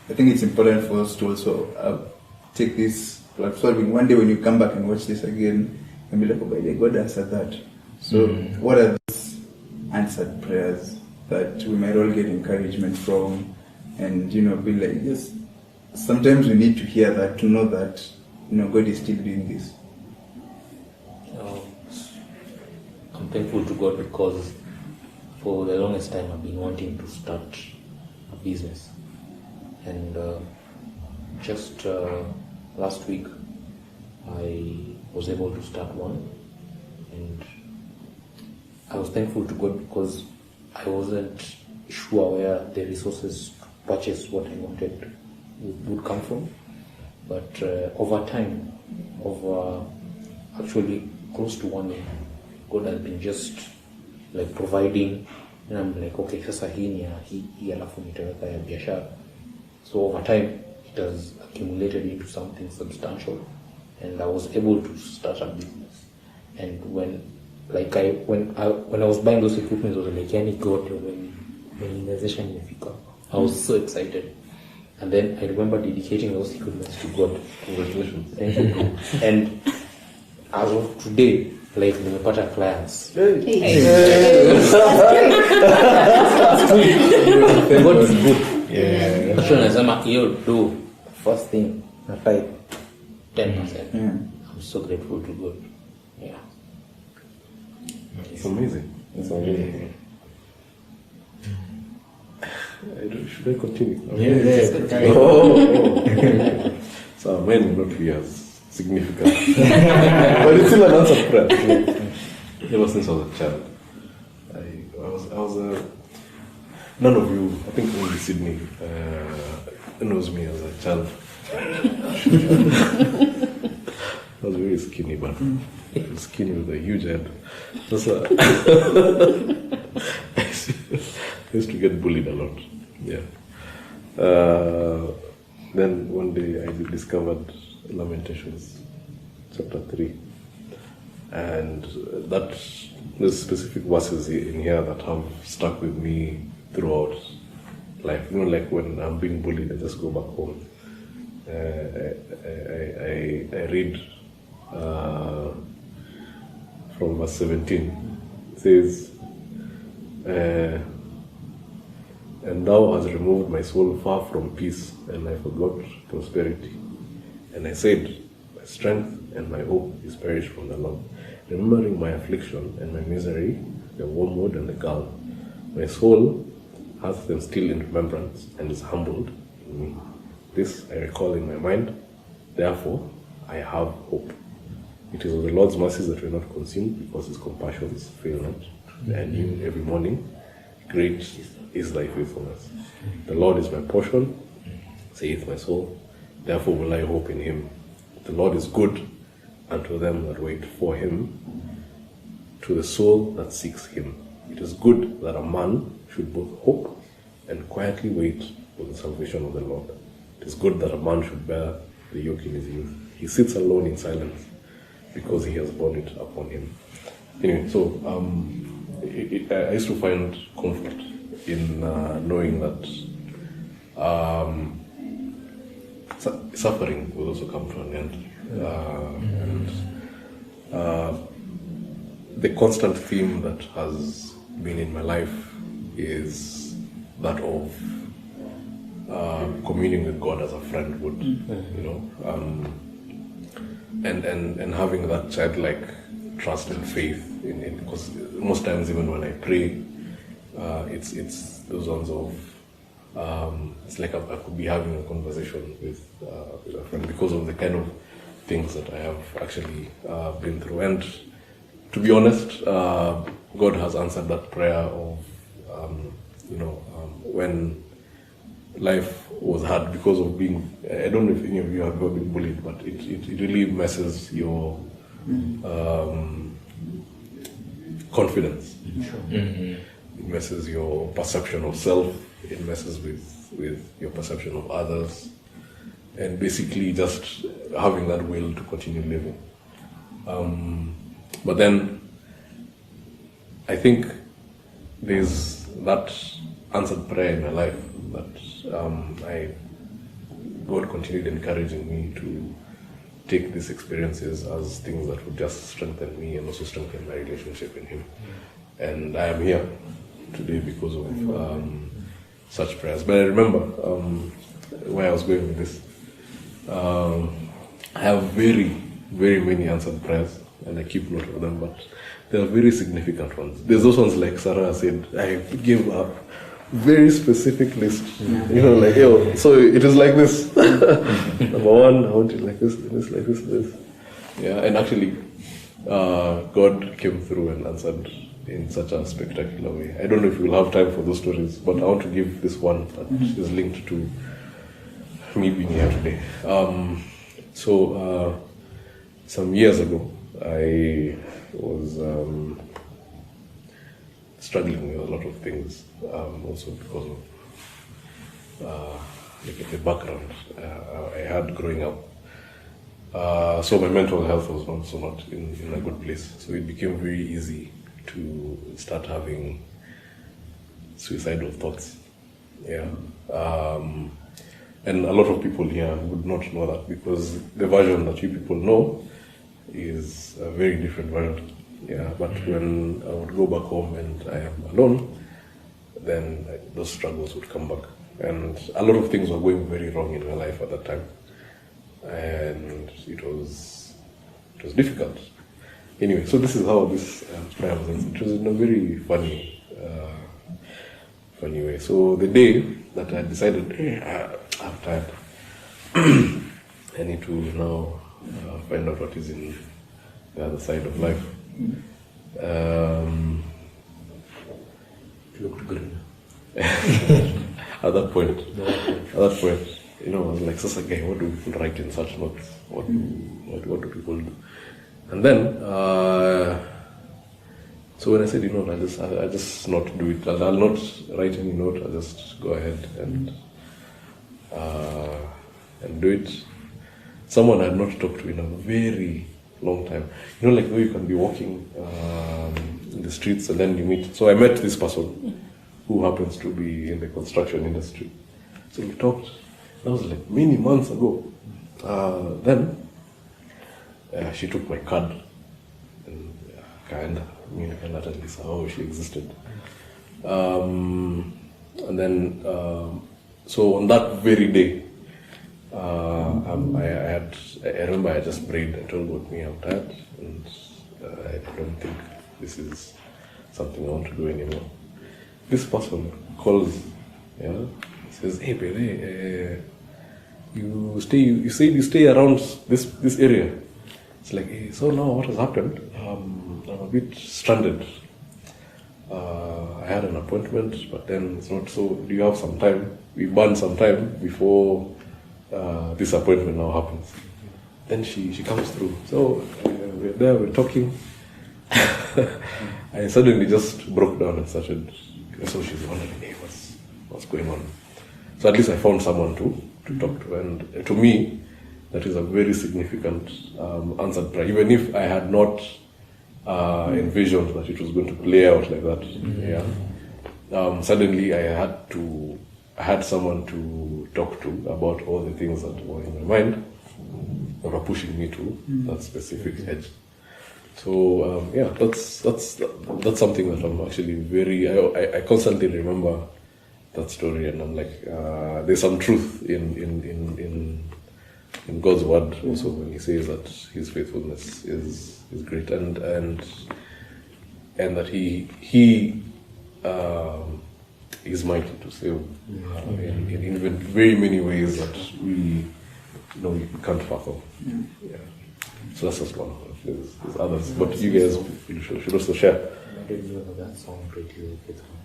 I think it's important for us to also take this solving. One day when you come back and watch this again, you'll be like, oh, by the God answered that. So what are these answered prayers that we might all get encouragement from, and be like, yes, sometimes we need to hear that, to know that God is still doing this. I'm thankful to God because for the longest time I've been wanting to start a business, and just last week I was able to start one, and I was thankful to God because I wasn't sure where the resources to purchase what I wanted would come from. But over time, over actually close to 1 year, God has been just like providing, and I'm like, okay, sasa hii ni hii alafu nitaweka ya biashara. So over time, it has accumulated into something substantial, and I was able to start a business. And when I was buying those equipment, I was like, yani God, when inawezesha nimefika. I was so excited. And then I remember dedicating those equipment to God. Congratulations. Thank you. And as of today, like nimepata clients. God is good. Yeah. Actually nasema hiyo do first thing na 10%. I'm so grateful to God. Yeah. It's amazing. It's amazing. Should I continue? So mine will not be as significant, but it's still an answered prayer. Ever since I was a child, I was none of you, I think only Sydney knows me as a child. I was very skinny, but skinny with a huge head. I used to get bullied a lot. Yeah. Then one day I discovered Lamentations chapter 3, and there's specific verses in here that have stuck with me throughout life. Like when I'm being bullied, I just go back home. I read from verse 17. It says, and thou hast removed my soul far from peace, and I forgot prosperity. And I said, my strength and my hope is perished from the Lord. Remembering my affliction and my misery, the wormwood and the gall, my soul hath them still in remembrance, and is humbled in me. This I recall in my mind, therefore I have hope. It is of the Lord's mercies that we are not consumed, because his compassions fail not. And new every morning, great is thy faithfulness. The Lord is my portion, saith my soul, therefore will I hope in him. The Lord is good unto them that wait for him, to the soul that seeks him. It is good that a man should both hope and quietly wait for the salvation of the Lord. It is good that a man should bear the yoke in his youth. He sits alone in silence, because he has borne it upon him. Anyway, so I used to find comfort in knowing that suffering will also come to an end. And the constant theme that has been in my life is that of communing with God as a friend would, and having that childlike trust and faith in because most times even when I pray, it's those ones of it's like I could be having a conversation with a friend because of the kind of things that I have actually been through. And to be honest, God has answered that prayer of when life was hard because of being, I don't know if any of you have ever been bullied, but it really messes your confidence. Sure. It messes your perception of self, it messes with your perception of others, and basically just having that will to continue living. But then I think there's that answered prayer in my life that God continued encouraging me to take these experiences as things that would just strengthen me and also strengthen my relationship in Him. And I am here today because of such prayers. But I remember where I was going with this. I have very, very many answered prayers, and I keep note of them, but there are very significant ones. There's those ones like Sarah said, I give a very specific list. You know, like, yo, so it is like this. Number one, I want it like this, like this. Yeah, and actually, God came through and answered in such a spectacular way. I don't know if we'll have time for those stories, but I want to give this one that is linked to me being here today. So some years ago, I was struggling with a lot of things, also because of the background I had growing up. So my mental health was also not in a good place. So it became very easy to start having suicidal thoughts. Yeah. And a lot of people here would not know that, because the version that you people know is a very different version. Yeah, but when I would go back home and I am alone, then those struggles would come back. And a lot of things were going very wrong in my life at that time. And it was difficult. Anyway, so this is how this prayer was answered. It was in a very funny way. So the day that I decided, I'm tired, I need to now find out what is in the other side of life. Looked good. At that point, you know, I was like, Sasa guy, what do people write in such notes? What do people do? And then, so when I said, you know, I just not do it. I'll not write any note. I'll just go ahead and do it. Someone I had not talked to in a very long time. You know, like you can be walking in the streets and then you meet. So I met this person who happens to be in the construction industry. So we talked. That was like many months ago. Then she took my card and kind of at least how she existed. And then, so on that very day, I remember I just prayed. I told God, I'm tired, and I don't think this is something I want to do anymore. This person calls, says, "Hey, baby, you said you stay around this area." It's like, hey, so now what has happened? I'm a bit stranded. I had an appointment, but then it's not so. Do you have some time? We burn some time before this appointment now happens. Then she comes through. So we're there, we're talking. I suddenly just broke down and started. So she's wondering, hey, what's going on? So at least I found someone to talk to, and to me, that is a very significant answered prayer. Even if I had not envisioned that it was going to play out like that, suddenly I had someone to talk to about all the things that were in my mind that were pushing me to that specific edge. So that's something that I'm actually very. I constantly remember that story, and I'm like, there's some truth in God's word also when He says that His faithfulness is great, and that He is mighty to save in very many ways that we can't fathom. Yeah. So that's just one. There's others, but you guys should also share. I didn't know that song, Greatly Faithful.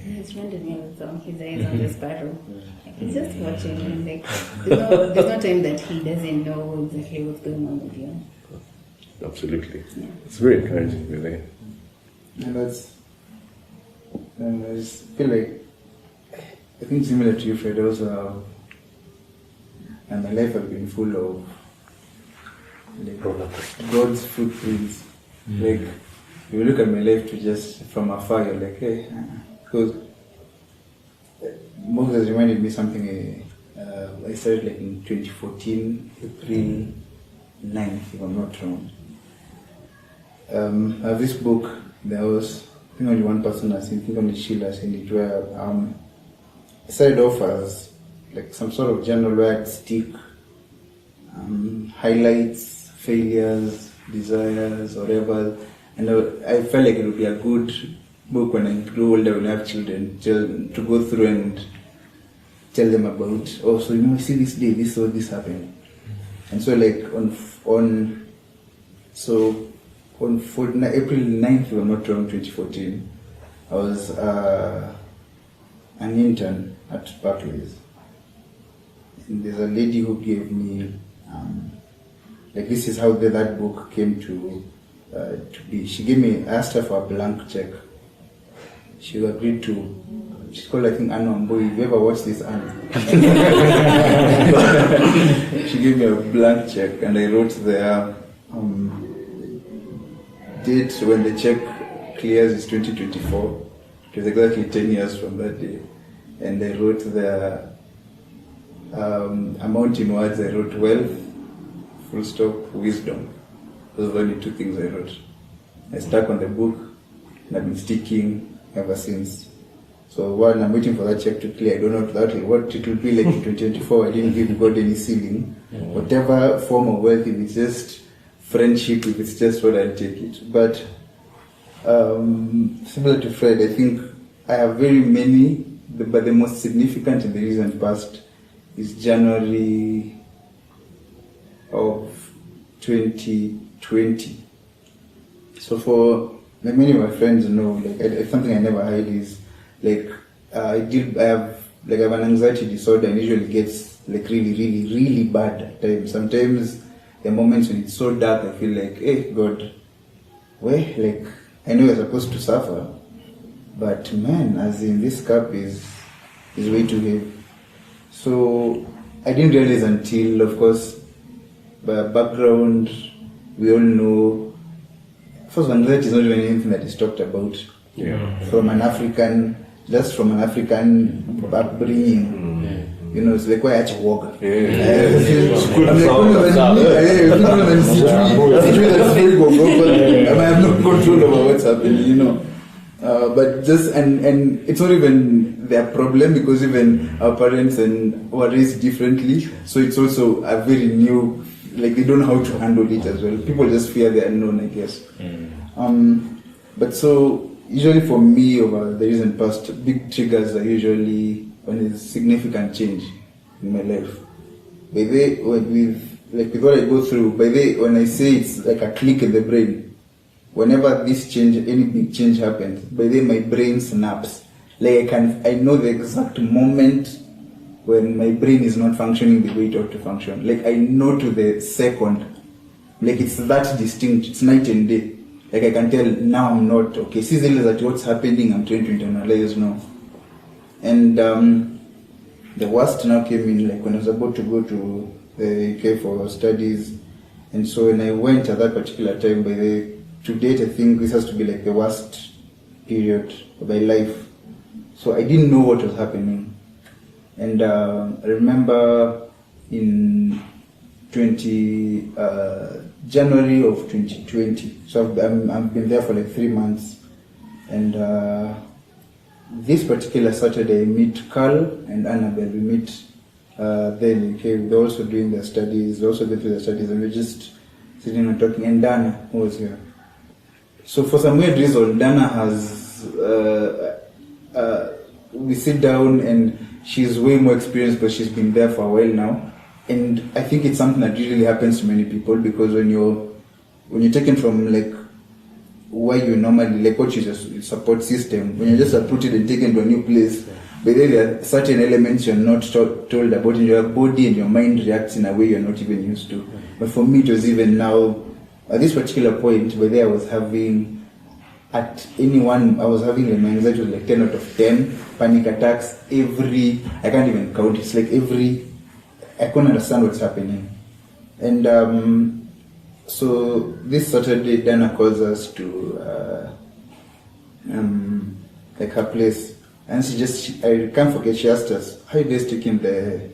It's reminded me of the song, His Eyes on the Sparrow. Like, he's just watching, and like, there's no time that he doesn't know exactly what's going on with you. Absolutely. Yeah. It's very encouraging, really. And I just feel like, I think similar to you, Fred, also, and my life has been full of God's footprints. Like, you look at my life to just from afar, you're like, hey, because Mogs has reminded me something. I started like in 2014, April 9th, if I'm not wrong. I have this book. There was, I think only one person has seen, I think only Sheila has seen it, where it started off as like some sort of journal where I'd stick highlights, failures, desires, whatever. And I felt like it would be a good book when I grow older, when I have children, to go through and tell them about, oh, so see this day, this happened. And so like on April 9th, if I'm not wrong, 2014, I was an intern at Barclays. And there's a lady who gave me, like this is how that book came to be. She gave me, I asked her for a blank check. She agreed to, she's called, I think, Anna Mboy. If you ever watched this, Anna? She gave me a blank check and I wrote there, date when the check clears is 2024. It was exactly 10 years from that day. And I wrote the amount in words. I wrote wealth, full stop, wisdom. Those were only two things I wrote. I stuck on the book and I've been sticking ever since. So while I'm waiting for that check to clear, I don't know what it will be like in 2024. I didn't give God any ceiling. Whatever form of wealth, if it's just friendship, if it's just what, I'll take it. But similar to Fred, I think I have very many, but the most significant in the recent past is January of 2020. So for like many of my friends know, like something I never hide is like I have an anxiety disorder and usually gets like really bad at times. Sometimes there are moments when it's so dark I feel like, hey God, where, like I know you're supposed to suffer, but man, as in this cup is way too heavy. So I didn't realize until, of course, by background, we all know, first anxiety is not even anything that is talked about. Yeah. From an African upbringing. You know, it's like why I walk. I have no control over what's happening, you know. But just and it's not even their problem, because even our parents and were raised differently, so it's also a very new, like they don't know how to handle it as well. People just fear the unknown, I guess. But so usually for me, over the recent past, big triggers are usually when there's significant change in my life. By the with what I go through, when I say it's like a click in the brain, whenever this change, any big change happens, by then my brain snaps. Like I know the exact moment when my brain is not functioning the way it ought to function. Like I know to the second. Like it's that distinct. It's night and day. Like I can tell now I'm not okay. See that what's happening, I'm trying to internalize now. And the worst now came in like when I was about to go to the UK for studies. And so when I went at that particular time, to date I think this has to be like the worst period of my life. So I didn't know what was happening. And I remember in January of 2020. So I've been there for like 3 months. And this particular Saturday, I meet Carl and Annabelle. We meet then. Okay, they're also doing their studies. They're also going through their studies, and we're just sitting and talking. And Dana, who was here. So for some weird reason, Dana has. We sit down, and she's way more experienced, but she's been there for a while now. And I think it's something that usually happens to many people, because when you're taken from like where you normally, like what is your support system, when you're just uprooted and taken to a new place, but then there are certain elements you're not told about, and your body and your mind reacts in a way you're not even used to. But for me, it was even now, at this particular point, where I was having, I was having an anxiety was like 10 out of 10, panic attacks, I can't even count, it's like I couldn't understand what's happening. And so this Saturday, Dana calls us to like her place. And I can't forget, she asked us, how you guys taking the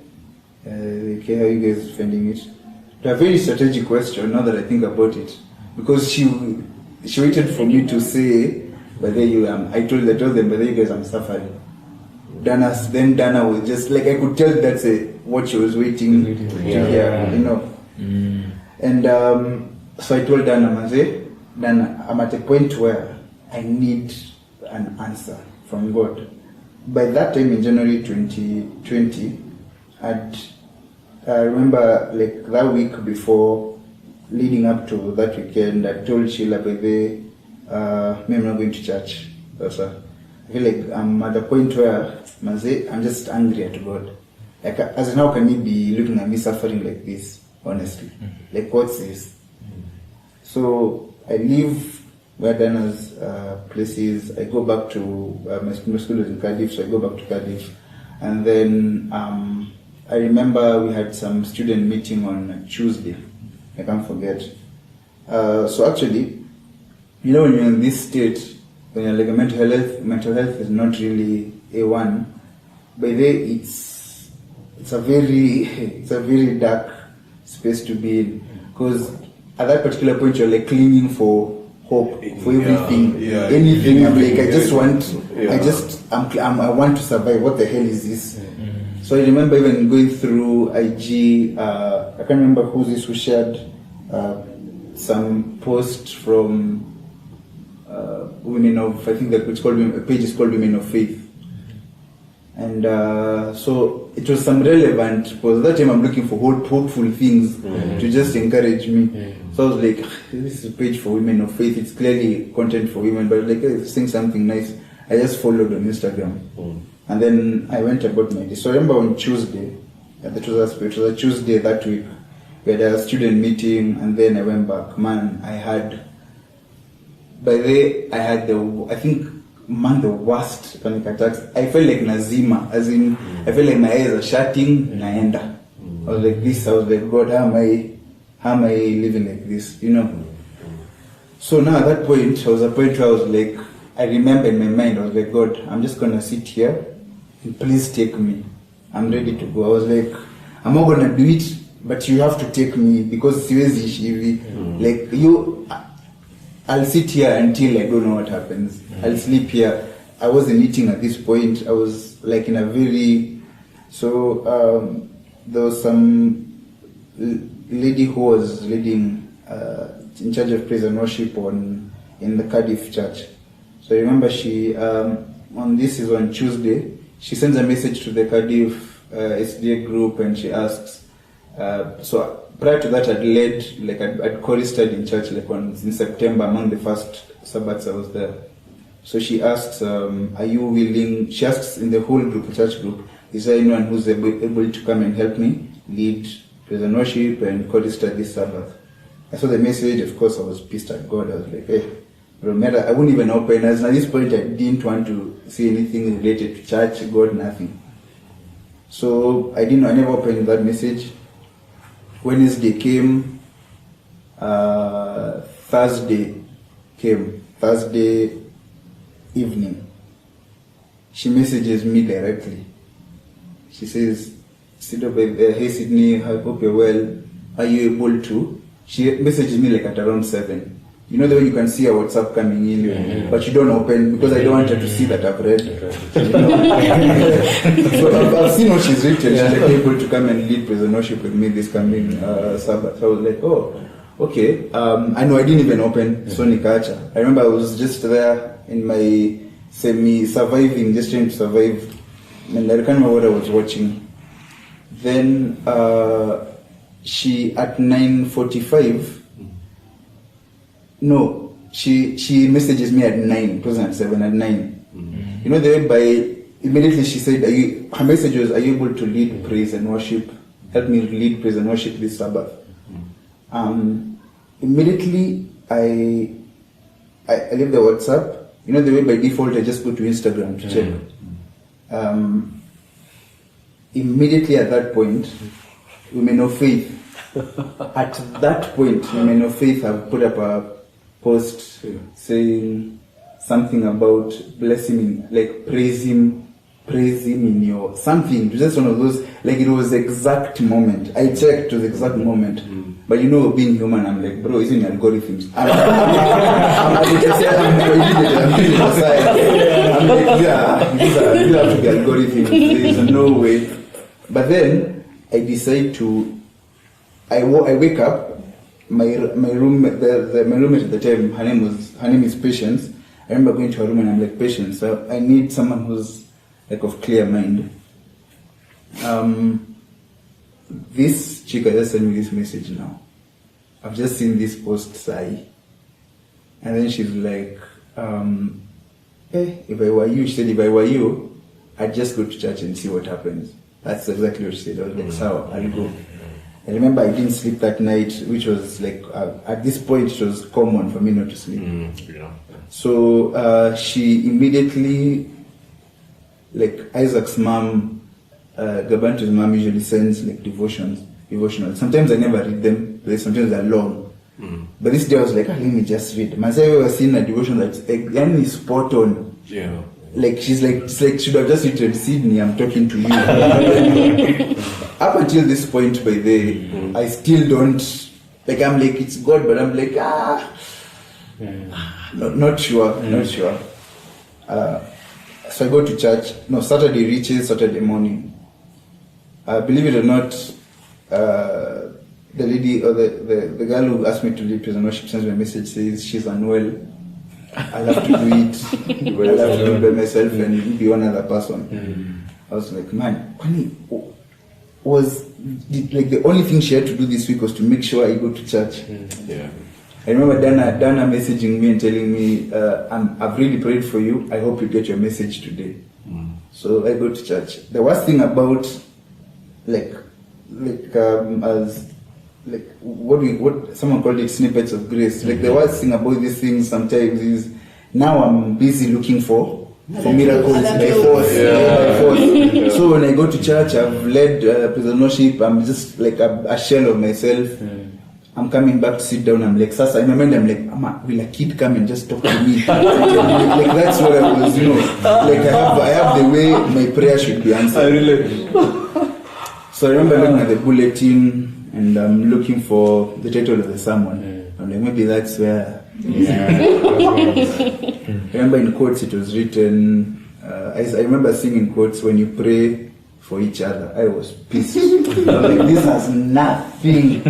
care, how you guys finding it? A very strategic question, now that I think about it. Because she waited for me to say, but then I told them, but then you guys, I'm suffering. Dana was just like, I could tell that's what she was waiting to hear, you know. And so I told Dana, I'm at a point where I need an answer from God. By that time in January 2020, I remember like that week before, leading up to that weekend, I told Sheila, baby, I'm not going to church. I feel like I'm at a point where I'm just angry at God. Like, as in, how can He be looking at me suffering like this, honestly? Like, what's this? So I leave where Dana's place is. I go back to, my school is in Cardiff, so I go back to Cardiff. And then I remember we had some student meeting on Tuesday. I can't forget. So actually, you know, when you're in this state, when you're like a mental health is not really A1. By the way, it's a very dark space to be in, because at that particular point you're like clinging for hope for everything, anything. I'm like, I want to survive. What the hell is this? So I remember even going through IG. I can't remember who shared some post from women of, I think that it's called, a page is called Women of Faith. And so it was some relevant, because at that time I'm looking for hopeful things to just encourage me. So I was like, this is a page for Women of Faith. It's clearly content for women, but like, saying something nice. I just followed on Instagram. And then I went about my day. So I remember on Tuesday, it was a Tuesday that week, we had a student meeting, and then I went back. Man, I had the worst panic attacks. I felt like Nazima, as in, I felt like my eyes are shutting, naenda. I was like this, I was like, God, how am I living like this, you know? So now at that point, I was at a point where I was like, I remember in my mind, I was like, God, I'm just gonna sit here, and please take me. I'm ready to go. I was like, I'm not gonna do it, but you have to take me, because siwezi hivi. Like, I'll sit here until I don't know what happens. I'll sleep here. I wasn't eating at this point. I was like in a very... So there was some lady who was leading in charge of praise and worship in the Cardiff church. So I remember she, on Tuesday, she sends a message to the Cardiff SDA group, and she asks, so prior to that, I'd choristered in church in September, among the first Sabbaths I was there. So she asks, are you willing, she asks in the whole group, the church group, is there anyone who's able to come and help me lead praise and worship and chorister this Sabbath? I saw the message, of course I was pissed at God. I was like, hey, no matter, I wouldn't even open. As at this point, I didn't want to see anything related to church, God, nothing. So I never opened that message. Wednesday came, Thursday evening. She messages me directly. She says, hey Sydney, I hope you're well. Are you able to? She messages me like at around 7. You know the way you can see a WhatsApp coming in, but you don't open, because I don't want her to see that I've read. You know? So I've seen what she's written. She's like, able to come and lead praise and worship with me this coming Sabbath. So I was like, oh, okay. I know I didn't even open, so nikacha. I remember I was just there in my semi-surviving, just trying to survive, and I can't remember what I was watching. Then she, at 9:45, no, she messages me at 9. It wasn't at 7, at 9. You know, the way immediately she said, her message was, are you able to lead praise and worship? Help me lead praise and worship this Sabbath. Immediately I leave the WhatsApp. You know, the way by default I just go to Instagram to check. Immediately at that point, Women of Faith. At that point, Women of Faith have put up a post saying something about bless him, like praise him in your something. It was just one of those, like it was the exact moment. I checked to the exact moment. But you know, being human, I'm like, bro, isn't it algorithms? I'm like, yeah, these have to be algorithms. There's no way. But then I decide to. I wake up. My roommate at the time, her name is Patience. I remember going to her room and I'm like, Patience, so I need someone who's like of clear mind. This chick just sent me this message now. I've just seen this post, Sai. And then she's like, if I were you, she said, if I were you, I'd just go to church and see what happens. That's exactly what she said. I was like, so I'll go. I remember I didn't sleep that night, which was like, at this point, it was common for me not to sleep. Yeah. So she immediately, like Isaac's mom, Gabanto's mom usually sends like devotionals. Sometimes I never read them, but sometimes they're long. But this day I was like, let me just read. Myself, I've ever seen a devotion that's like, spot on. Yeah. Like she's like, it's like should have just written, Sydney, I'm talking to you. Up until this point, by the way, I still don't, like I'm like, it's God, but I'm like, not sure. So I go to church. No, Saturday reaches, Saturday morning. Believe it or not, the lady or the girl who asked me to lead prison worship sends me a message, says she's unwell. I'll have to do it. I'll have to do it by myself and be one other person. I was like, man, was like the only thing she had to do this week was to make sure I go to church. Yeah. I remember Dana messaging me and telling me, I've really prayed for you. I hope you get your message today. So I go to church. The worst thing about what someone called it snippets of grace. Like the worst thing about these things sometimes is now I'm busy looking for miracles by force. Yeah. So when I go to church, I've led prison worship. I'm just like a shell of myself. I'm coming back to sit down. I'm like, Sasa, in my mind, I'm like, will a kid come and just talk to me? Like that's what I was, Like I have the way my prayer should be answered. I relate. So I remember looking at the bulletin and I'm looking for the title of the sermon. I'm like, maybe that's where. I remember in quotes it was written. I remember seeing in quotes, when you pray for each other. I was pissed. Like, this has nothing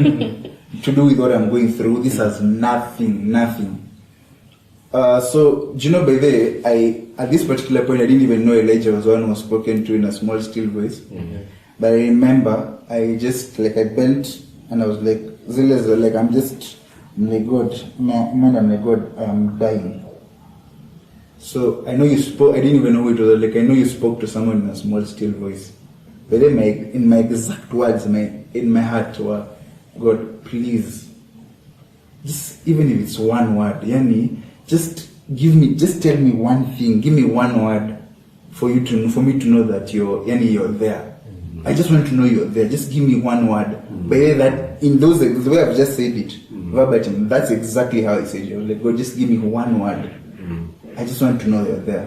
to do with what I'm going through. This has nothing. So, by the way, at this particular point, I didn't even know Elijah was one who was spoken to in a small, still voice. But I remember, I just, I bent, and I was like, zealous, like, I'm like, God, man, I'm like, God, I am dying. So, I know you spoke, I didn't even know who it was, like, I know you spoke to someone in a small, still voice. But then, in my exact words, in my heart were, God, please, just even if it's one word, Yani, just tell me one thing, give me one word for me to know that you're there. I just want to know you're there. Just give me one word. By that, in those, the way I've just said it, verbatim, that's exactly how I said it. I was like, God, just give me one word. I just want to know you're there.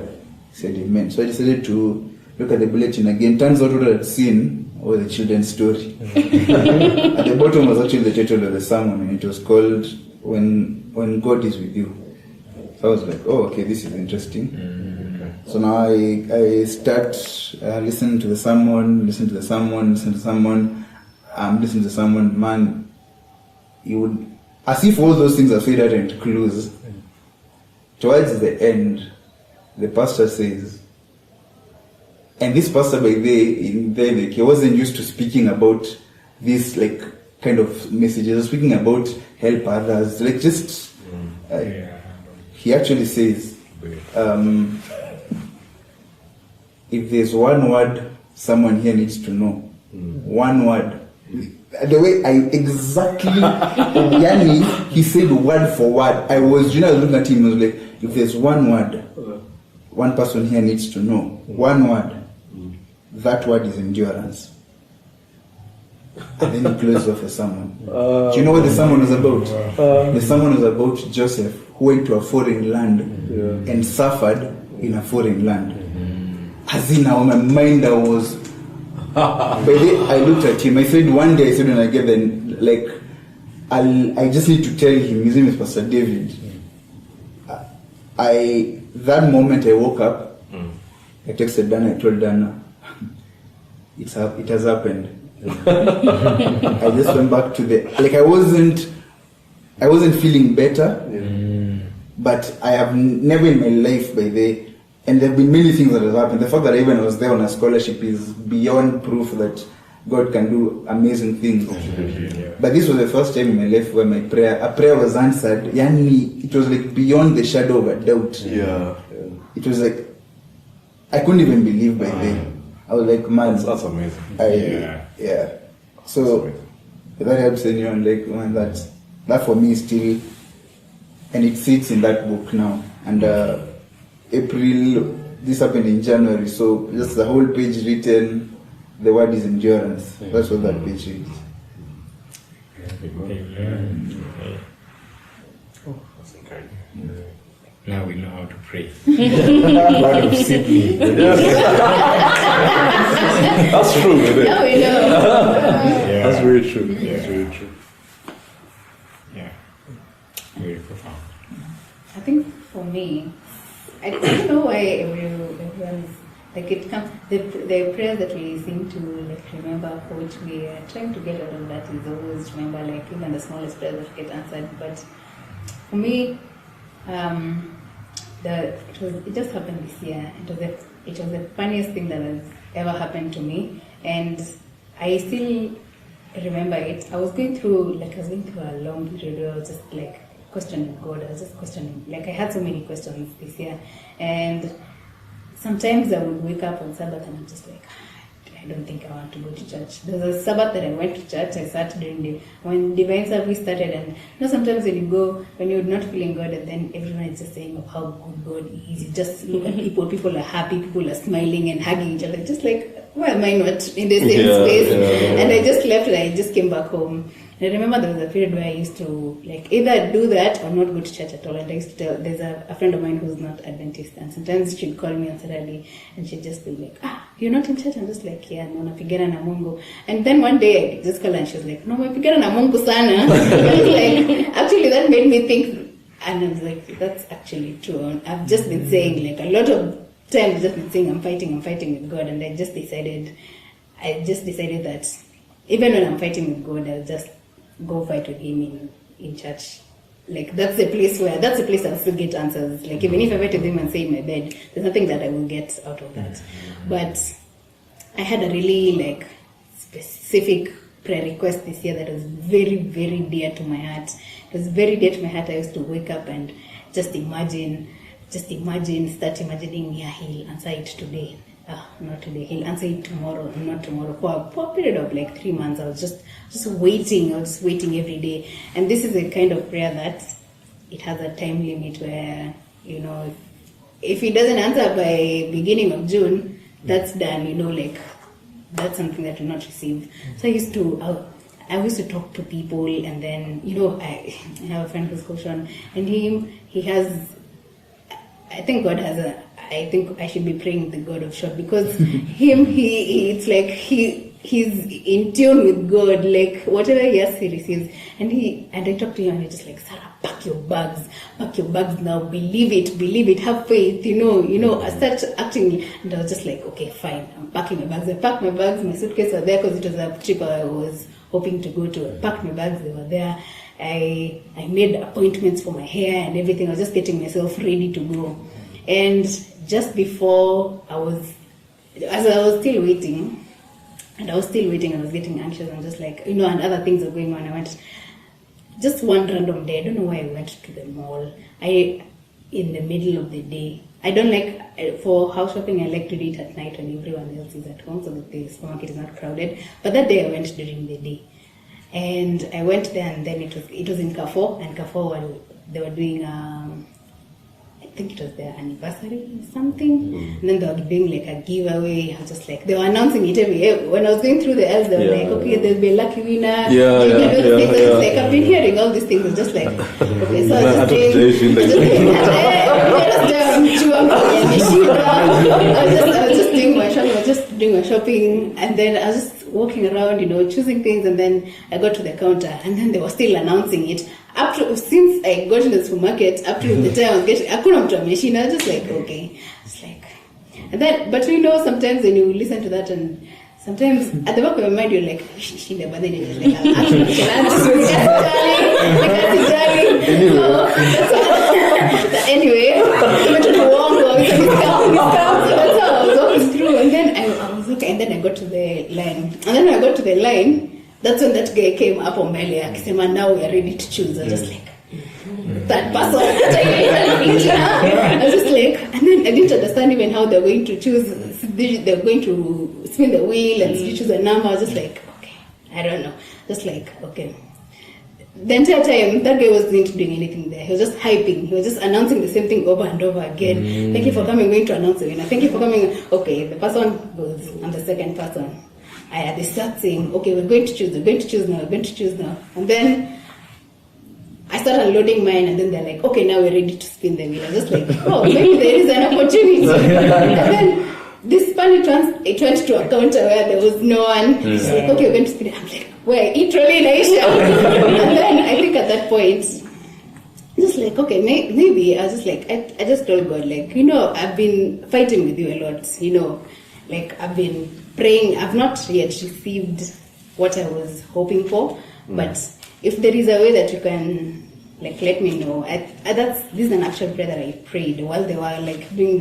He said, Amen. So I decided to look at the bulletin again. Turns out what I'd seen was a children's story. At the bottom was actually the title of the sermon, and it was called When God is With You. So I was like, oh, okay, this is interesting. So now I start listening to the sermon, man, you would, as if all those things are fade out into clues. Towards the end, the pastor says, and this pastor by the he wasn't used to speaking about this kind of messages. He was speaking about help others, he actually says, if there's one word someone here needs to know, one word. The way Yani, he said word for word. I was looking at him, I was like, if there's one word, one person here needs to know, one word, that word is endurance. And then he closed off a sermon. Do you know what the sermon was about? The sermon was about Joseph, who went to a foreign land and suffered in a foreign land. As in, now my mind, I was. By then, I looked at him. I said, one day, I said, when I get there, like, I just need to tell him. His name is Pastor David. That moment I woke up, I texted Dana. I told Dana, it has happened. I just went back to I wasn't feeling better, but I have never in my life and there have been many things that have happened. The fact that even I was there on a scholarship is beyond proof that God can do amazing things. But this was the first time in my life where a prayer was answered. Yani, it was like beyond the shadow of a doubt. It was like I couldn't even believe by then. I was like, man, that's amazing. So if that helps anyone, like, man, that for me is still, and it sits in that book now. And April, this happened in January, so just the whole page written. The word is endurance. That's what that page reads. Oh, that's encouraging. Now we know how to pray. God of Sydney. That's true. Now we know. That's very true. Yeah. That's very true. Yeah. Very profound. I think for me, I don't know why everyone's like it comes. The prayer that we seem to like remember, which we are trying to get out of that, is always remember like even the smallest prayers that get answered. But for me, it just happened this year. It was the funniest thing that has ever happened to me, and I still remember it. I was going through a long period where I was just like questioning God. I was just questioning. Like I had so many questions this year, and sometimes I would wake up on Sabbath and I'm just like, I don't think I want to go to church. There was a Sabbath that I went to church. I sat during when divine service started, and sometimes when you're not feeling good, and then everyone is just saying of how good God is. You just look at people are happy, people are smiling and hugging each other. Just like, why am I not in the same space? And I just left and I just came back home. And I remember there was a period where I used to like either do that or not go to church at all. And I used to tell, there's a friend of mine who's not Adventist, and sometimes she'd call me on Saturday and she'd just be like, you're not in church? I'm just like, yeah, no, napigana na Mungu. And then one day I just called her and she was like, no, napigana na Mungu sana. I was like, actually that made me think, and I was like, that's actually true. I've just been saying like a lot of times, just been saying I'm fighting with God, and I just decided that even when I'm fighting with God, I'll just go fight with him in church. Like that's the place I'll still get answers. Like even if I fight with him and stay in my bed, there's nothing that I will get out of that. But I had a really like specific prayer request this year that was very, very dear to my heart. It was very dear to my heart. I used to wake up and start imagining, yeah, he'll answer it today. Not today. He'll answer it tomorrow, not tomorrow. For a period of like 3 months, I was just waiting. I was waiting every day. And this is a kind of prayer that it has a time limit where, you know, if he doesn't answer by beginning of June, that's done. You know, like that's something that will not receive. So I used to talk to people, and then, you know, I have a friend who's called Sean, and he has. I think God has I think I should be praying the God of short, because it's like he's in tune with God, like whatever he asks, he receives. And I talk to him and he's just like, Sarah, pack your bags now, believe it, have faith, you know, I start acting. And I was just like, okay, fine, I'm packing my bags. I packed my bags, my suitcase was there because it was a trip I was hoping to go to. I packed my bags, they were there. I made appointments for my hair and everything. I was just getting myself ready to go. And just before as I was still waiting, I was getting anxious and just like, you know, and other things were going on. I went, just one random day, I don't know why I went to the mall. In the middle of the day, I don't like, for house shopping, I like to do it at night when everyone else is at home so that the supermarket is not crowded. But that day I went during the day. And I went there, and then it was in Carrefour, and Carrefour, they were doing, I think it was their anniversary or something. And then they were doing like a giveaway. I was just like, they were announcing it every year. When I was going through the ads, they were like, okay, there'll be a lucky winner. Like, I've been hearing all these things. It's just like, okay, so I was just doing my shopping. I was just doing my shopping, and then I was just walking around, choosing things, and then I got to the counter, and then they were still announcing it. Since I got in the supermarket, up to the time I was getting, I couldn't have machine. I was just like, okay, it's like, and then, but sometimes when you listen to that, and sometimes at the back of your mind you're like, but then you're just like, anyway, I went to the wall, that's how I was walking through, and then I was okay, and then I got to the line, that's when that guy came up on Melia, akisema, now we are ready to choose. I was just like, that person. I was just like, and then I didn't understand even how they're going to choose. They're going to spin the wheel and choose a number. I was just like, okay, I don't know. Just like, okay. The entire time, that guy wasn't doing anything there. He was just hyping. He was just announcing the same thing over and over again. Thank you for coming. Going to announce the winner. Thank you for coming. Okay, the person goes. I'm the second person. They start saying, okay, we're going to choose now. And then I started unloading mine, and then they're like, okay, now we're ready to spin the wheel. I was just like, oh, maybe there is an opportunity. And then this funny it went to a counter where there was no one. She's like, okay, we're going to spin it. I'm like, where? It really nice. And then I think at that point, just like, okay, maybe. I was just like, I just told God, like, I've been fighting with you a lot, like I've been praying. I've not yet received what I was hoping for, but if there is a way that you can, like, let me know. This is an actual prayer that I prayed while they were like doing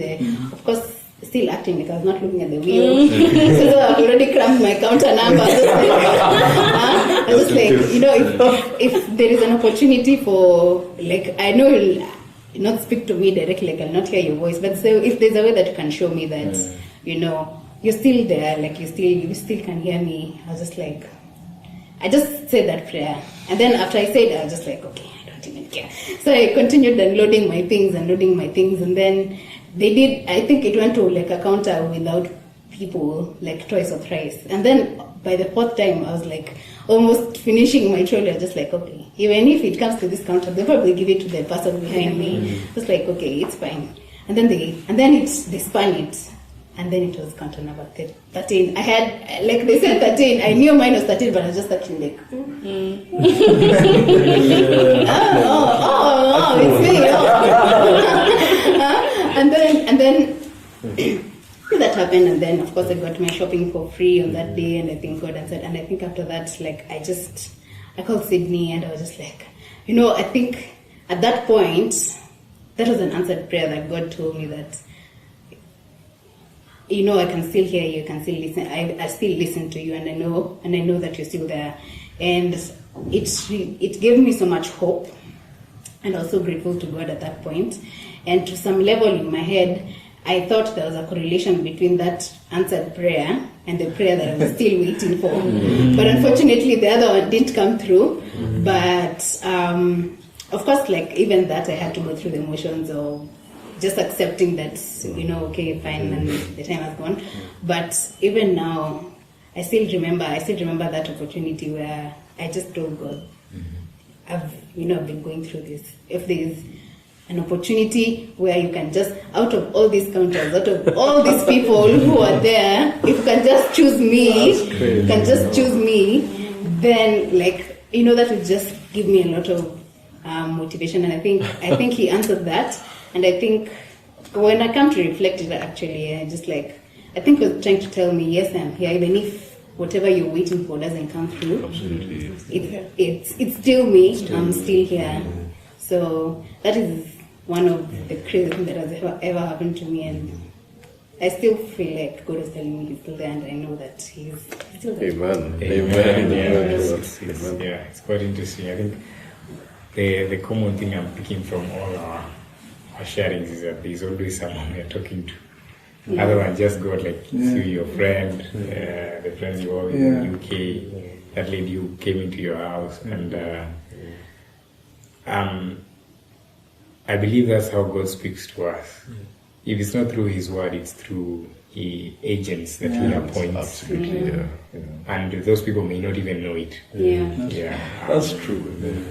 of course, still acting like I was not looking at the wheel. So I've already cramped my counter number. I was just like, if there is an opportunity for, like, I know you'll not speak to me directly, like I'll not hear your voice, but so if there's a way that you can show me that, you're still there, like you still can hear me. I was just like, I just said that prayer, and then after I said it, I was just like, okay, I don't even care. So I continued unloading my things, and then they did. I think it went to like a counter without people, like twice or thrice, and then by the fourth time, I was like almost finishing my trolley. I was just like, okay, even if it comes to this counter, they'll probably give it to the person behind me. Just like, okay, it's fine. And then they spun it. And then it was counter number 13. I had, like they said 13. I knew mine was 13, but I was just actually like, it's me. And then that happened. And then, of course, I got my shopping for free on that day. And I think God answered. And I think after that, like, I called Sydney, and I was just like, I think at that point, that was an answered prayer that God told me that, I can still hear you, I can still listen. I still listen to you, and I know that you're still there. And it gave me so much hope, and also grateful to God at that point. And to some level in my head, I thought there was a correlation between that answered prayer and the prayer that I was still waiting for. But unfortunately, the other one didn't come through. But of course, like even that, I had to go through the motions of just accepting that, okay, fine, and the time has gone. But even now, I still remember that opportunity where I just told God, I've been going through this. If there is an opportunity where you can just, out of all these counters, out of all these people who are there, if you can just choose me, then that will just give me a lot of motivation. And I think he answered that. And I think when I come to reflect it, actually, I think he was trying to tell me, yes, I'm here, even if whatever you're waiting for doesn't come through. Absolutely. It's still me. I'm still here. So that is one of the crazy things that has ever happened to me, and I still feel like God is telling me He's still there, and I know that He's still there. Amen. It's quite interesting. I think the common thing I'm picking from all our sharings is that there's always someone we're talking to. Yeah. Other than just God, like see your friend, the friends you were with in the UK, that lady who came into your house, and I believe that's how God speaks to us. If it's not through His word, it's through agents that He appoints. Absolutely, yeah. And those people may not even know it. Yeah. That's true.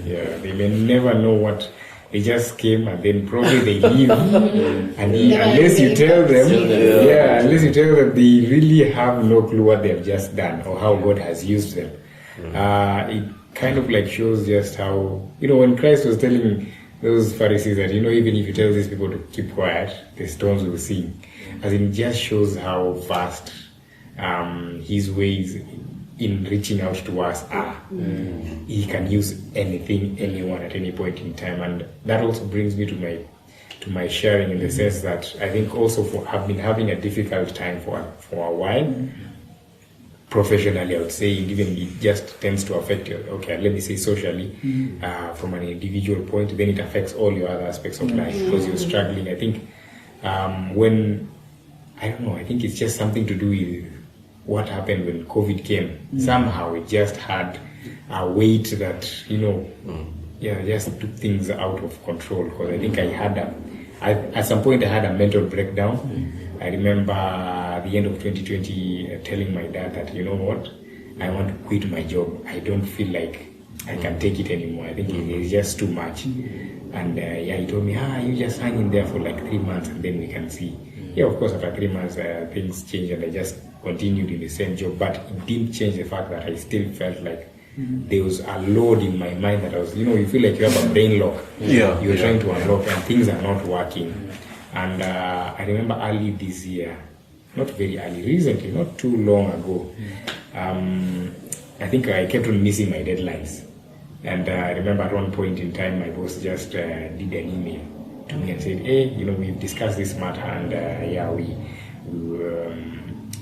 Yeah, they may never know what. They just came and then probably they leave. And unless you tell them, unless you tell them, they really have no clue what they've just done or how God has used them. It kind of like shows just how, when Christ was telling those Pharisees that, even if you tell these people to keep quiet, the stones will sing. As in, it just shows how vast His ways in reaching out to us are. He can use anything, anyone at any point in time. And that also brings me to my sharing in the sense that I think also I've been having a difficult time for a while. Professionally, I would say it just tends to affect you. Okay, let me say socially, from an individual point, then it affects all your other aspects of life because you're struggling. I think I think it's just something to do with what happened when COVID came. Somehow it just had a weight that, just took things out of control. Because I think at some point I had a mental breakdown. I remember at the end of 2020 telling my dad that, you know what, I want to quit my job. I don't feel like I can take it anymore. I think it's just too much. And he told me, you just hang in there for like 3 months and then we can see. Yeah, of course, after 3 months, things changed and I just continued in the same job. But it didn't change the fact that I still felt like there was a load in my mind that I was, you feel like you have a brain lock. You're trying to unlock and things are not working. And I remember early this year, not very early, recently, not too long ago, I think I kept on missing my deadlines. And I remember at one point in time, my boss just did an email to me and said, hey, we've discussed this matter and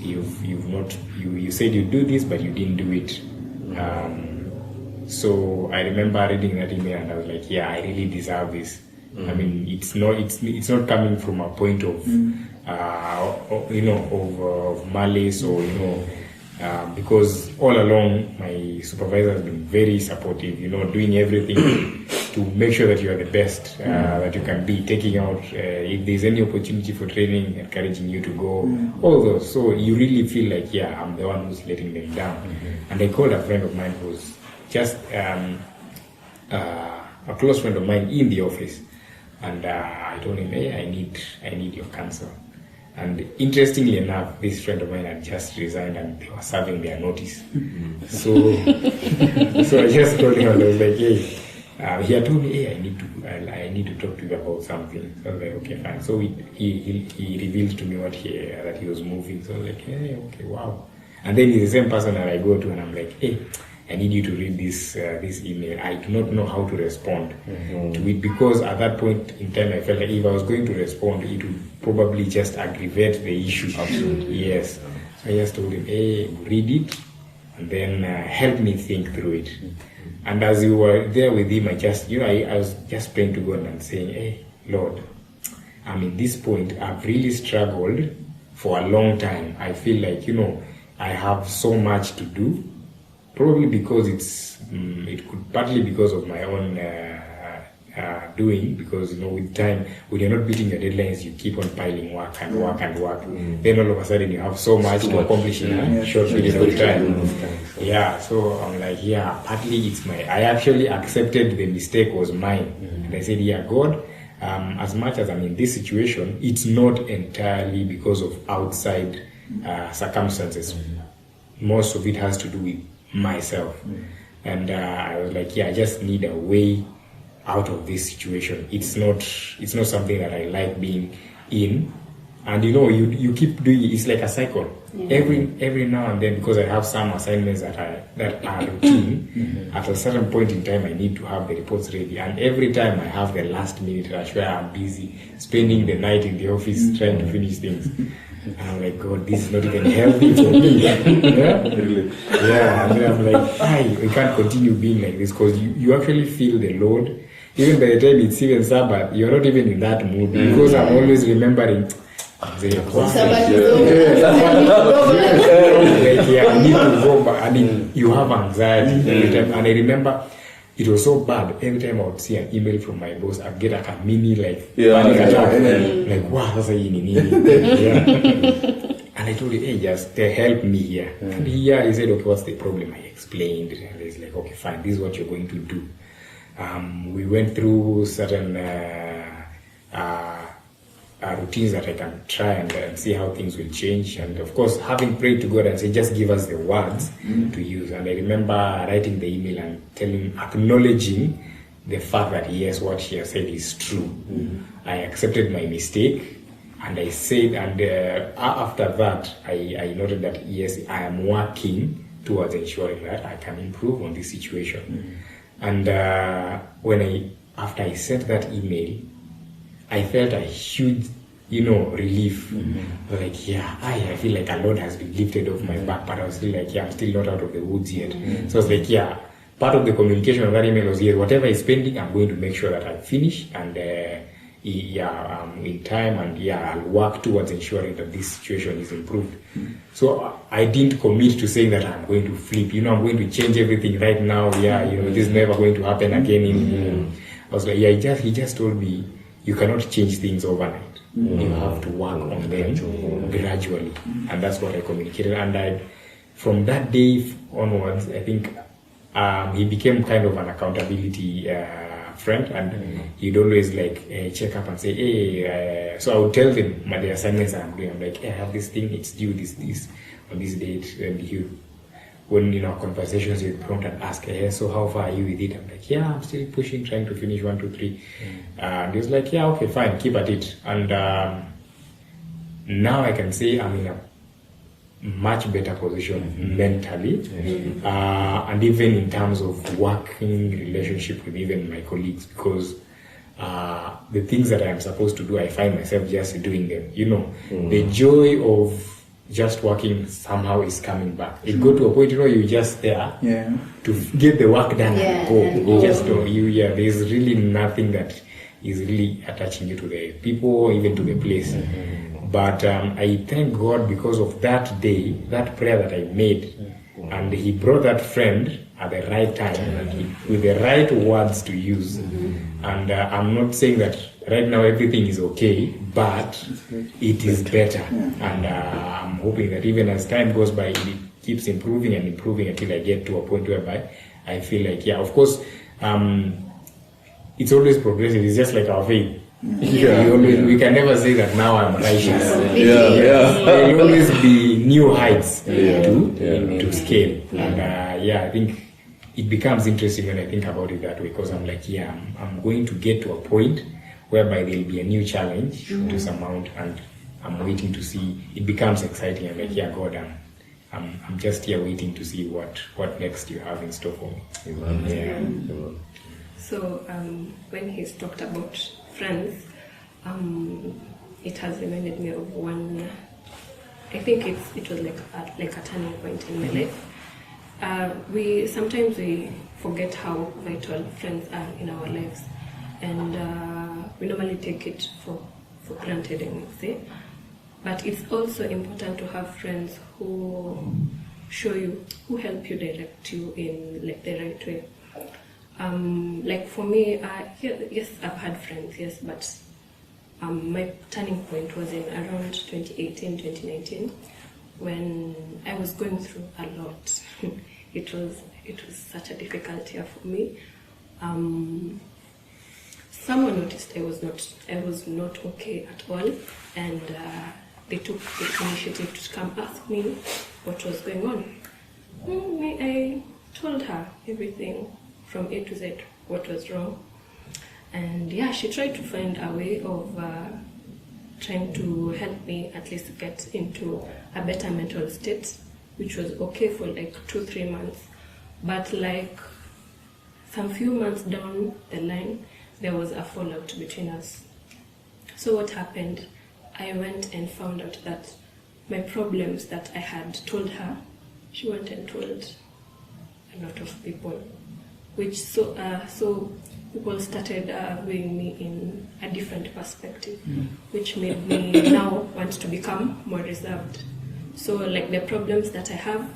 you said you'd do this, but you didn't do it. So I remember reading that email and I was like, I really deserve this. I mean, it's not coming from a point of of malice or because all along my supervisor has been very supportive, doing everything to make sure that you are the best that you can be, taking out if there's any opportunity for training, encouraging you to go, all those. So you really feel like, I'm the one who's letting them down. And I called a friend of mine who's just a close friend of mine in the office. And I told him, hey, I need your counsel. And interestingly enough, this friend of mine had just resigned and they were serving their notice. So I just told him, and I was like, hey, he had told me, hey, I need to talk to you about something. So I was like, okay, fine. So he revealed to me that he was moving. So I was like, hey, okay, wow. And then he's the same person that I go to and I'm like, hey, I need you to read this email. I do not know how to respond to it because at that point in time I felt like if I was going to respond, it would probably just aggravate the issue. Absolutely. Yes. So I just told him, hey, read it and then help me think through it. And as you were there with him, I was just praying to God and saying, hey, Lord, I'm at this point, I've really struggled for a long time. I feel like, I have so much to do. Probably because it could partly because of my own doing, because with time, when you're not beating your deadlines, you keep on piling work and work and work. Then all of a sudden you have so much to accomplish in a short period of time. So I'm like, partly it's I actually accepted the mistake was mine. And I said, God, as much as I'm in this situation, it's not entirely because of outside circumstances. Most of it has to do with myself. And I was like, I just need a way out of this situation. It's not something that I like being in. And you keep doing it. It's like a cycle. Every now and then, because I have some assignments that are routine, at a certain point in time I need to have the reports ready. And every time I have the last minute rush where I'm busy spending the night in the office trying to finish things. And I'm like, God, this is not even healthy for me. And then I'm like, we can't continue being like this, because you actually feel the load. Even by the time it's even Sabbath, you're not even in that mood, because I'm always remembering I need to go back. I mean, you have anxiety every time. And I remember it was so bad. Every time I would see an email from my boss, I'd get like a mini like Yeah, panic yeah, attack. yeah. Like, wow, that's a nini. Yeah. And I told him, hey, just help me here. And he said, okay, what's the problem? I explained, and he's like, okay, fine, this is what you're going to do. We went through certain routines that I can try and see how things will change. And of course, having prayed to God and say, just give us the words to use. And I remember writing the email and telling, acknowledging the fact that yes, what she has said is true. I accepted my mistake. And I said, and after that, I noted that yes, I am working towards ensuring that I can improve on this situation. And after I sent that email, I felt a huge, relief. Like, yeah, I feel like a load has been lifted off my back, but I was still like, yeah, I'm still not out of the woods yet. So I was like, yeah, part of the communication of that email was, yes, whatever is pending, I'm going to make sure that I finish and in time, and I'll work towards ensuring that this situation is improved. So I didn't commit to saying that I'm going to flip, I'm going to change everything right now. This is never going to happen again. I was like, he just told me, you cannot change things overnight. You have to work on them gradually. And that's what I communicated. And from that day onwards, I think he became kind of an accountability friend, and he'd always check up and say, hey, so I would tell him the assignments I'm doing. I'm like, hey, I have this thing, it's due this on this date. And he, when conversations he'd prompt and ask, hey, so how far are you with it? I'm like, yeah, I'm still pushing, trying to finish 1, 2, 3. And he was like, yeah, okay, fine, keep at it. And now I can say I'm in a much better position mentally, and even in terms of working relationship with even my colleagues, because the things that I am supposed to do, I find myself just doing them. The joy of just working somehow is coming back. It got to a point, you're just there to get the work done and go. You just don't. There's really nothing that is really attaching you to the people, even to the place. But I thank God because of that day, that prayer that I made, and He brought that friend at the right time, and with the right words to use. And I'm not saying that right now everything is okay, but it is better. And I'm hoping that even as time goes by, it keeps improving and improving until I get to a point whereby I feel like, of course, it's always progressive. It's just like our faith. We can never say that now I'm righteous. There will always be new heights to scale. And I think it becomes interesting when I think about it that way, because I'm like, I'm going to get to a point whereby there'll be a new challenge to surmount, and I'm waiting to see. It becomes exciting. I'm like, God, I'm just here waiting to see what next you have in store for me. Amen. So when he's talked about friends, it has reminded me of one. I think it was like a turning point in my life. We sometimes forget how vital friends are in our lives, and we normally take it for granted, I would say. But it's also important to have friends who show you, who help you, direct you in the right way. Like for me, yes, I've had friends, yes, but my turning point was in around 2018, 2019, when I was going through a lot. It was such a difficult year for me. Someone noticed I was not okay at all, and they took the initiative to come ask me what was going on. I told her everything from A to Z, what was wrong. And she tried to find a way of trying to help me at least get into a better mental state, which was okay for 2-3 months. But some few months down the line, there was a fallout between us. So what happened? I went and found out that my problems that I had told her, she went and told a lot of people. So people started viewing me in a different perspective, which made me now want to become more reserved. So the problems that I have,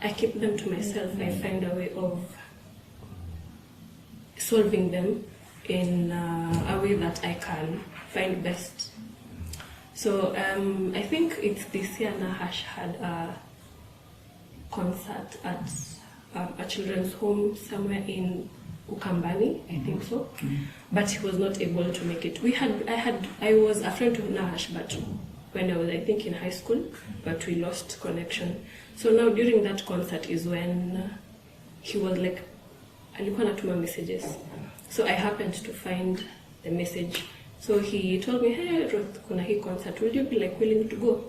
I keep them to myself. I find a way of solving them in a way that I can find best. So I think it's this year Nahash had a concert at a children's home somewhere in Ukambani, I think so, but he was not able to make it. I was a friend of Nahash, but when I was, I think, in high school, but we lost connection. So now during that concert is when he was like, alikuwa anatuma messages. So I happened to find the message. So he told me, hey Ruth, kuna hii concert, will you be like willing to go?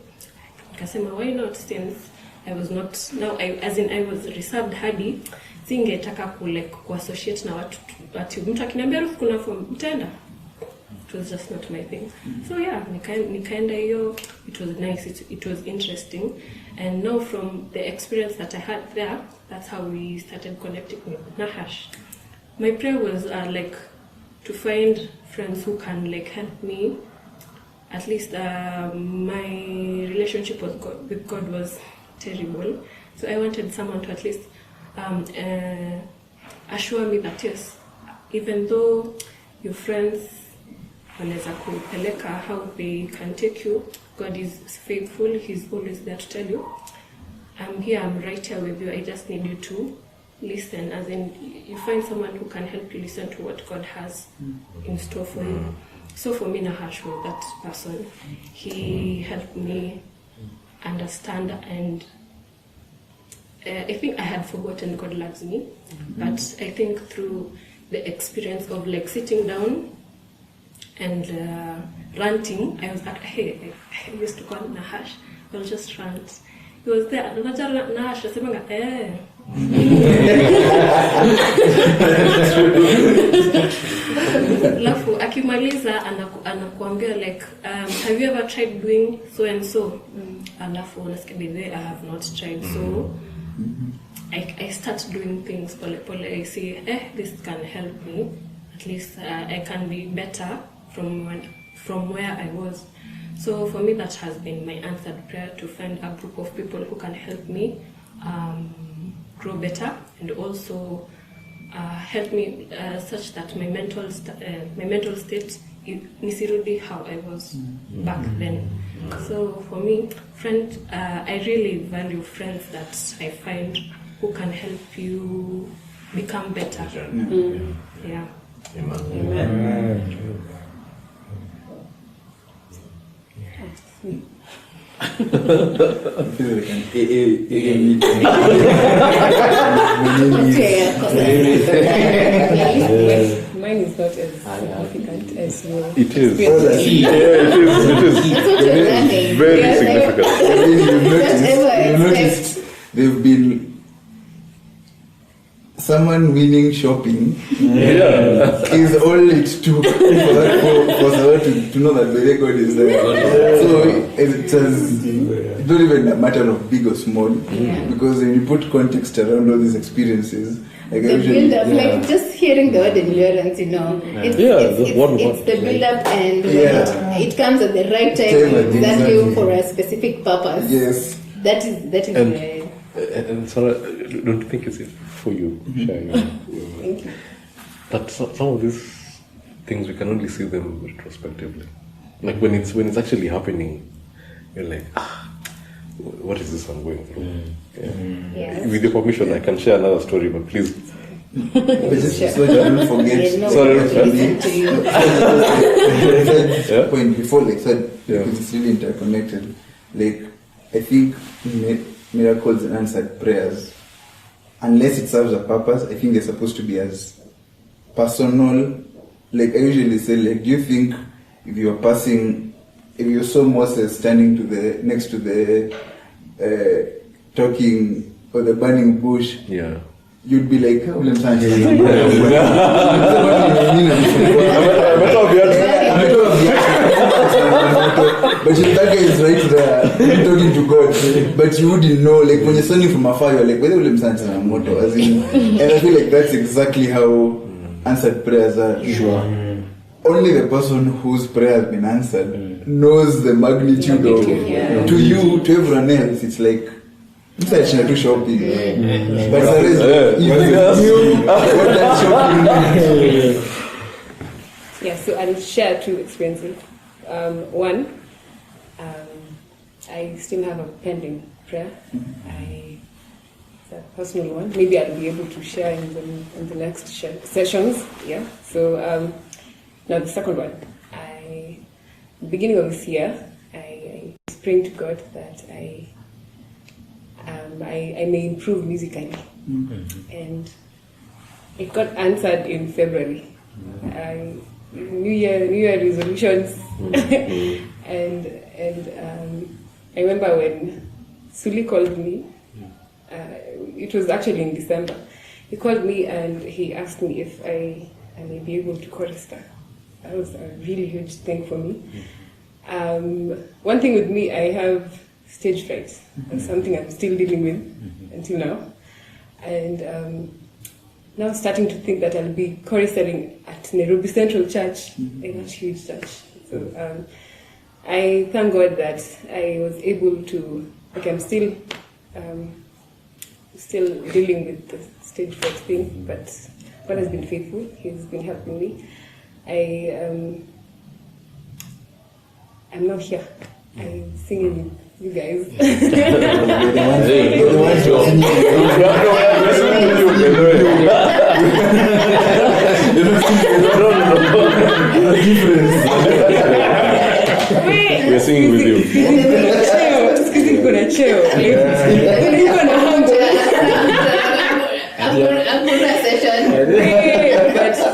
Nikasema, why not, since I was not, now I was reserved hadi, singetaka ku-associate na watu, mtu akiniambia Ruth kuna form, mtenda. It was just not my thing. So yeah, nikaenda hiyo, it was nice, it was interesting. And now from the experience that I had there, that's how we started connecting with Nahash. My prayer was to find friends who can help me. At least my relationship with God was terrible. So I wanted someone to at least assure me that yes, even though your friends wanaweza kupeleka how they can take you, God is faithful, He's always there to tell you, I'm here, I'm right here with you, I just need you to listen, as in you find someone who can help you listen to what God has in store for you. So for me, Nahash was that person. He helped me understand, and I think I had forgotten God loves me, but I think through the experience of sitting down and ranting, I was like, hey, I used to call Nahash, I'll just rant. He was there, Nahash, Lafu, akimaliza anakuambia have you ever tried doing so and so? Alafu unasikia I have not tried, so I start doing things pole. I see, this can help me. At least I can be better from where I was. So for me, that has been my answered prayer, to find a group of people who can help me grow better, and also help me such that my mental state nisirudi how I was back then. So for me, I really value friends that I find who can help you become better. Yeah. Amen. I feel like an AA meeting. Mine is not as significant as yours. It is. Yeah, it is very significant. You've noticed they've been someone winning shopping is all it took for someone to know that the record is there. So it's not even a matter of big or small, because when you put context around all these experiences, the build up, just hearing the word endurance, it's the build up, and it comes at the right time, exactly for a specific purpose. Yes, that is and Sarah, don't you think it's for you sharing? Thank you. That some of these things we can only see them retrospectively. Like when it's actually happening, you're like, what is this I'm going through? Yes. With your permission, I can share another story, but please. but just so you don't forget. Listen to you. Point before, it's really interconnected. I think miracles and answered prayers, unless it serves a purpose, I think they're supposed to be as personal. I usually say, do you think if you saw Moses standing next to the talking or the burning bush, you'd be like, but that guy is right there talking to God, but you wouldn't know. When you're standing from afar, you're like, and I feel like that's exactly how answered prayers are. Sure. Only the person whose prayer has been answered knows the magnitude of. To you, to everyone else, it's like Msa china tu shopping. But Yeah, so I'll share two experiences. One, I still have a pending prayer. It's a personal one. Maybe I'll be able to share in the next sessions. Yeah. So now the second one. Beginning of this year, I was praying to God that I may improve musically, and it got answered in February. New Year resolutions, and I remember when Suli called me. It was actually in December. He called me and he asked me if I may be able to chorister. That was a really huge thing for me. One thing with me, I have stage fright. That's something I'm still dealing with until now. And now starting to think that I'll be choristering at Nairobi Central Church, a much huge church. So I thank God that I was able to, I'm still dealing with the stage fright thing, but God has been faithful. He's been helping me. I'm not here. I'm singing with you guys. We're singing with you. But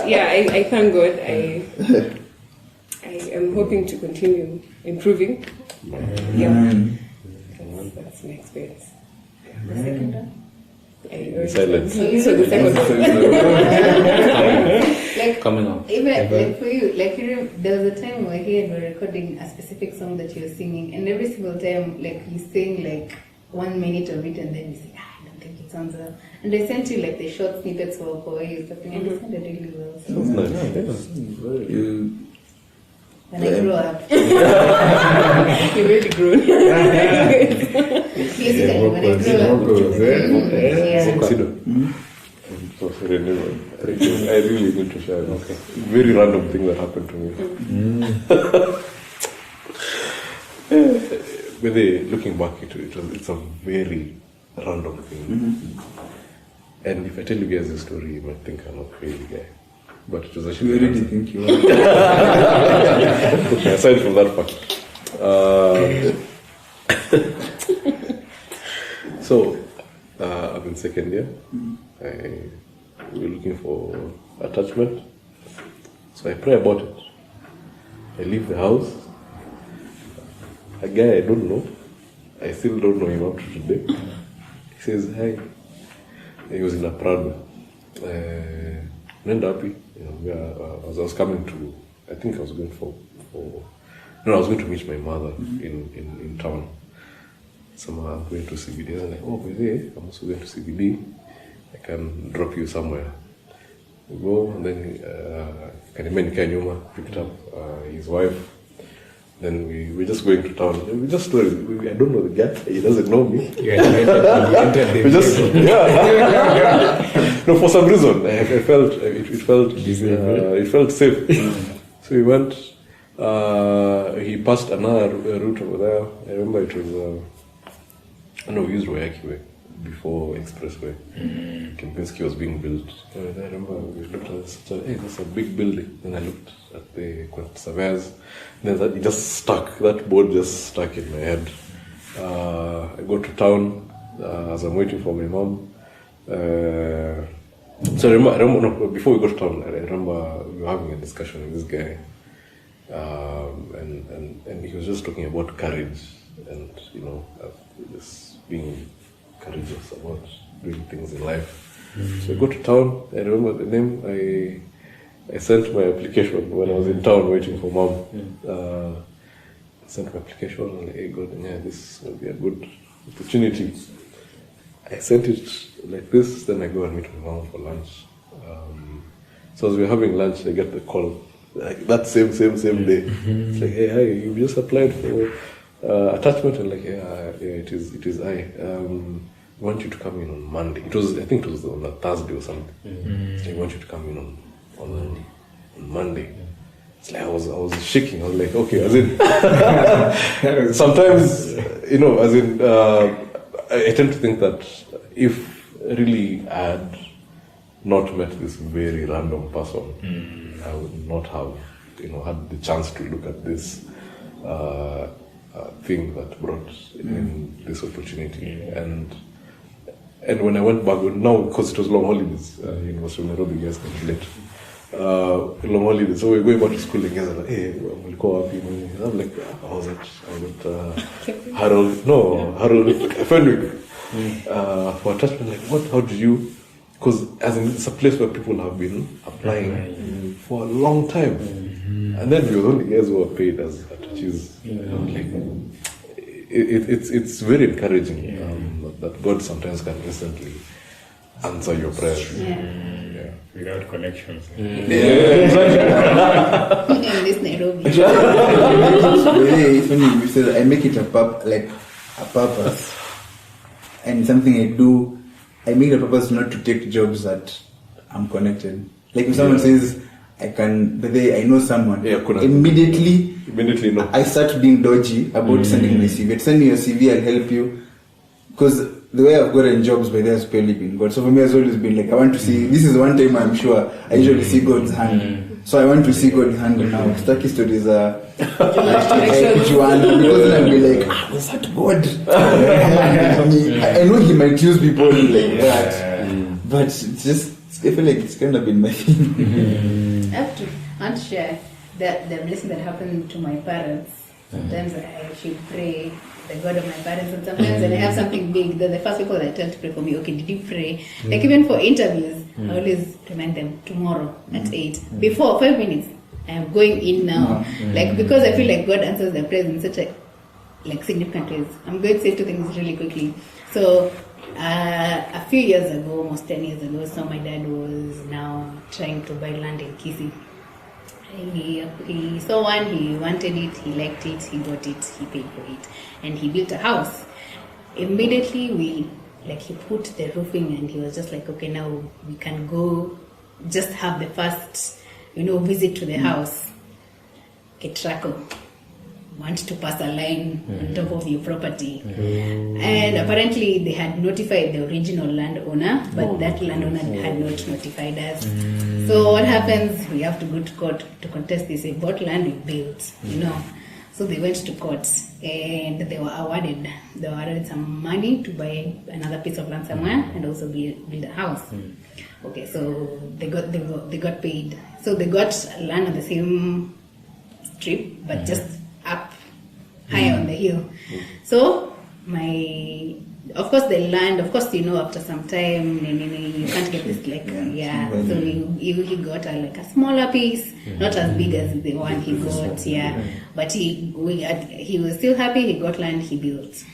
yeah, I thank God. I am hoping to continue improving. Yeah, that's my experience. The second one? Silence. So the second one. Coming on. Even like for you, like there was a time where here we were recording a specific song that you were singing, and every single time, like you sing like 1 minute of it, and then you say, I don't think it sounds well. And they sent you like the short snippets for where you're talking, and it sounded really well. So when I grow up, You're really grown. basically when I grow up, Consider. So sorry, never. I really need to share. Okay. Very random thing that happened to me. When looking back into it, it's a very random thing. And if I tell you guys the story, you might think I'm a crazy guy. But it was actually. We already think you are. Okay, aside from that fact. So, I'm in second year. We're looking for attachment. So I pray about it. I leave the house. A guy I don't know. I still don't know him up to today. He says, hi. He was in a Prado. Nenda happy. As I was coming to, I think I was going I was going to meet my mother in town. Somehow I'm going to CBD. I was like, oh, by the way, I'm also going to CBD. I can drop you somewhere. We go, and then Kanyuma picked up his wife. Then we're just going to town. I don't know the guy. He doesn't know me. No, for some reason, I felt it felt safe. So we went. He passed another route over there. I remember it was. We used Wayaki Way before Expressway. Kempinski was being built. I remember we looked at that's a big building. Then I looked at the surveyors. Then it just stuck. That board just stuck in my head. I go to town as I'm waiting for my mom. So I remember before we got to town, I remember we were having a discussion with this guy, and he was just talking about courage and just being courageous about doing things in life. So I go to town. I remember the name. I sent my application when I was in town waiting for mom. I sent my application and hey God, this will be a good opportunity. I sent it like this, then I go and meet my mom for lunch. So as we're having lunch, I get the call, like that same day. It's like, hey, hi, you just applied attachment, and like, it is I. I want you to come in on Monday. I think it was on a Thursday or something. It's like, I want you to come in on Monday. It's like I was shaking. I was like, okay, as in sometimes, as in I tend to think that if really I had not met this very random person, I would not have had the chance to look at this thing that brought in this opportunity. And when I went back, now because it was long holidays, University of Nairobi, you guys can relate. Long holidays, so we were going back to school and guys are like, hey, we'll go up, I'm like, I was at Harold Fenwick for attachment. Like, how did you? Because as in, it's a place where people have been applying for a long time, and then we were only guys who were paid as attaches. It's very encouraging that God sometimes can instantly answer your prayers. Without connections. In this Nairobi. It's funny you said I make it a purpose, and something I do. I make it a purpose not to take jobs that I'm connected. Like if someone says I know someone, immediately no. I start being dodgy about sending my CV. Send me your CV, I'll help you. Because the way I've gotten jobs by there has purely been God. So for me, it's always been like, I want to see, this is one time I'm sure I usually see God's hand. So I want to see God's hand now. Stucky stories are which one? Because then I'll be like, was that God? I know he might use people like that. But it's just, I feel like it's kind of been my thing. I want to share the blessing that happened to my parents. Sometimes I should pray the God of my parents, and sometimes when I have something big, they're the first people that tell to pray for me. Okay, did you pray? Like even for interviews, I always remind them tomorrow at 8. Before 5 minutes, I am going in now. Like because I feel like God answers their prayers in such a significant ways. I'm going to say 2 things really quickly. So a few years ago, almost 10 years ago, so my dad was now trying to buy land in Kisii. He saw one, he wanted it, he liked it, he got it, he paid for it, and he built a house. Immediately he put the roofing, and he was just like, okay, now we can go just have the first visit to the house. Ketrako want to pass a line on top of your property, and apparently they had notified the original landowner, but that landowner had not notified us. So what happens? We have to go to court to contest this. They bought land, we built, So they went to court, and they were awarded some money to buy another piece of land somewhere and also build a house. Okay, so they got paid. So they got land on the same strip, but just up higher on the hill. So of course the land, after some time you can't get this so he got a smaller piece, not as big as the one he got, but he was still happy. He got land, he built.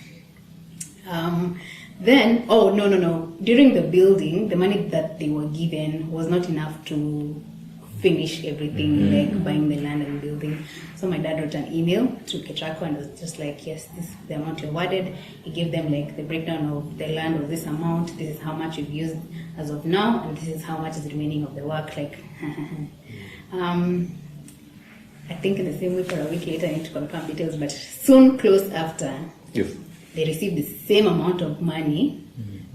Then during the building, the money that they were given was not enough to finish everything, like buying the land and building. So my dad wrote an email to Ketrako and was just like, yes, this is the amount you awarded. He gave them the breakdown of the land was this amount, this is how much you've used as of now, and this is how much is remaining of the work. I think in the same week or a week later, I need to confirm details, but soon close after, they received the same amount of money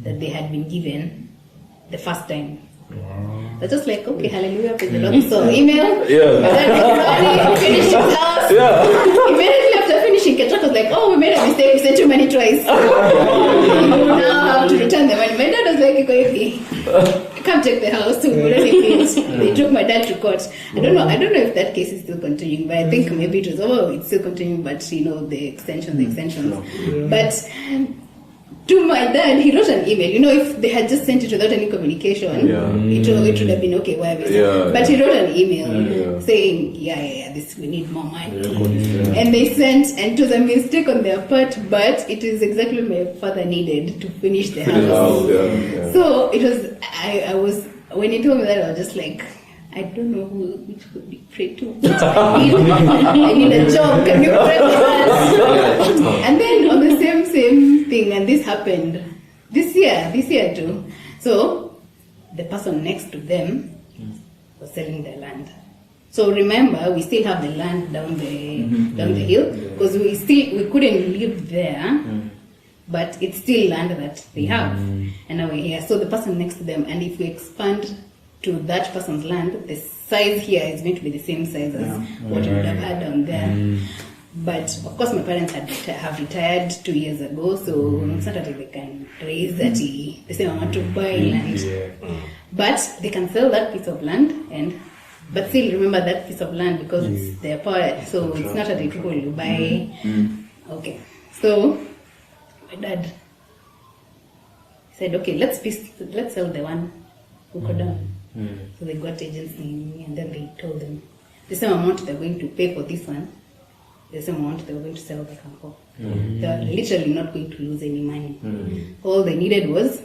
that they had been given the first time. So just like, okay, hallelujah, praise the Lord. So email, finish his house. Immediately after finishing, Ketrako was like, oh, we made a mistake, we sent you money twice. You now have to return the money. My dad was like, okay, come take the house. So we already finished. They took my dad to court. I don't know if that case is still continuing, but I think maybe it was, it's still continuing, but the extensions. But to my dad, he wrote an email. If they had just sent it without any communication, it would have been okay, whatever. But he wrote an email saying, this we need more money. And they sent, and it was a mistake on their part, but it is exactly what my father needed to finish the house. So it was, when he told me that, I was just like, I don't know which could be prayed to. I need a job. Can you pray for us? And then on the same thing, and this happened this year too. So the person next to them was selling their land. So remember, we still have the land down the hill because we couldn't live there, but it's still land that they have, and now we're here. So the person next to them, and if we expand to that person's land, the size here is going to be the same size as what you would have had down there. But of course, my parents have retired 2 years ago, so it's not that they can raise that the same amount to buy land. But they can sell that piece of land but still remember that piece of land because it's their part. So it's not that the people will buy. Okay, so my dad said, okay, let's sell the one who got down. So they got agency, and then they told them the same amount they're going to pay for this one, the same amount they were going to sell the campo. They're literally not going to lose any money. All they needed was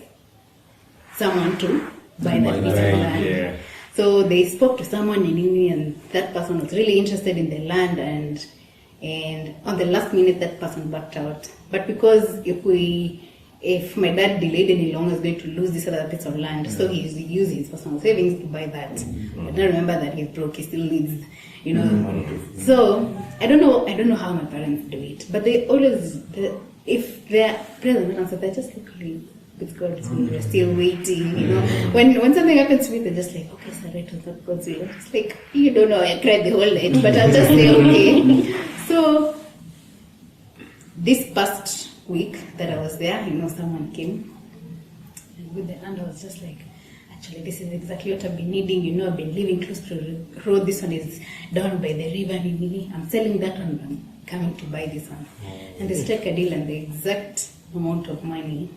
someone to buy that piece of land. So they spoke to someone in India, and that person was really interested in the land, and on the last minute that person backed out. But because if my dad delayed any longer, he's going to lose this other piece of land. So he used his personal savings to buy that. But I remember that he's broke, he still needs, So I don't know how my parents do it. But they always, if their prayers are not answered, they're just like, with God's will, we're still waiting, When something happens to me, they're just like, okay, sorry, it was not God's will. It's like, you don't know, I cried the whole night, but I'll just say, okay. So this past week that I was there, someone came, and with the land I was just like, actually this is exactly what I've been needing, I've been living close to the road, this one is down by the river, I'm selling that one, I'm coming to buy this one. And they struck a deal and the exact amount of money.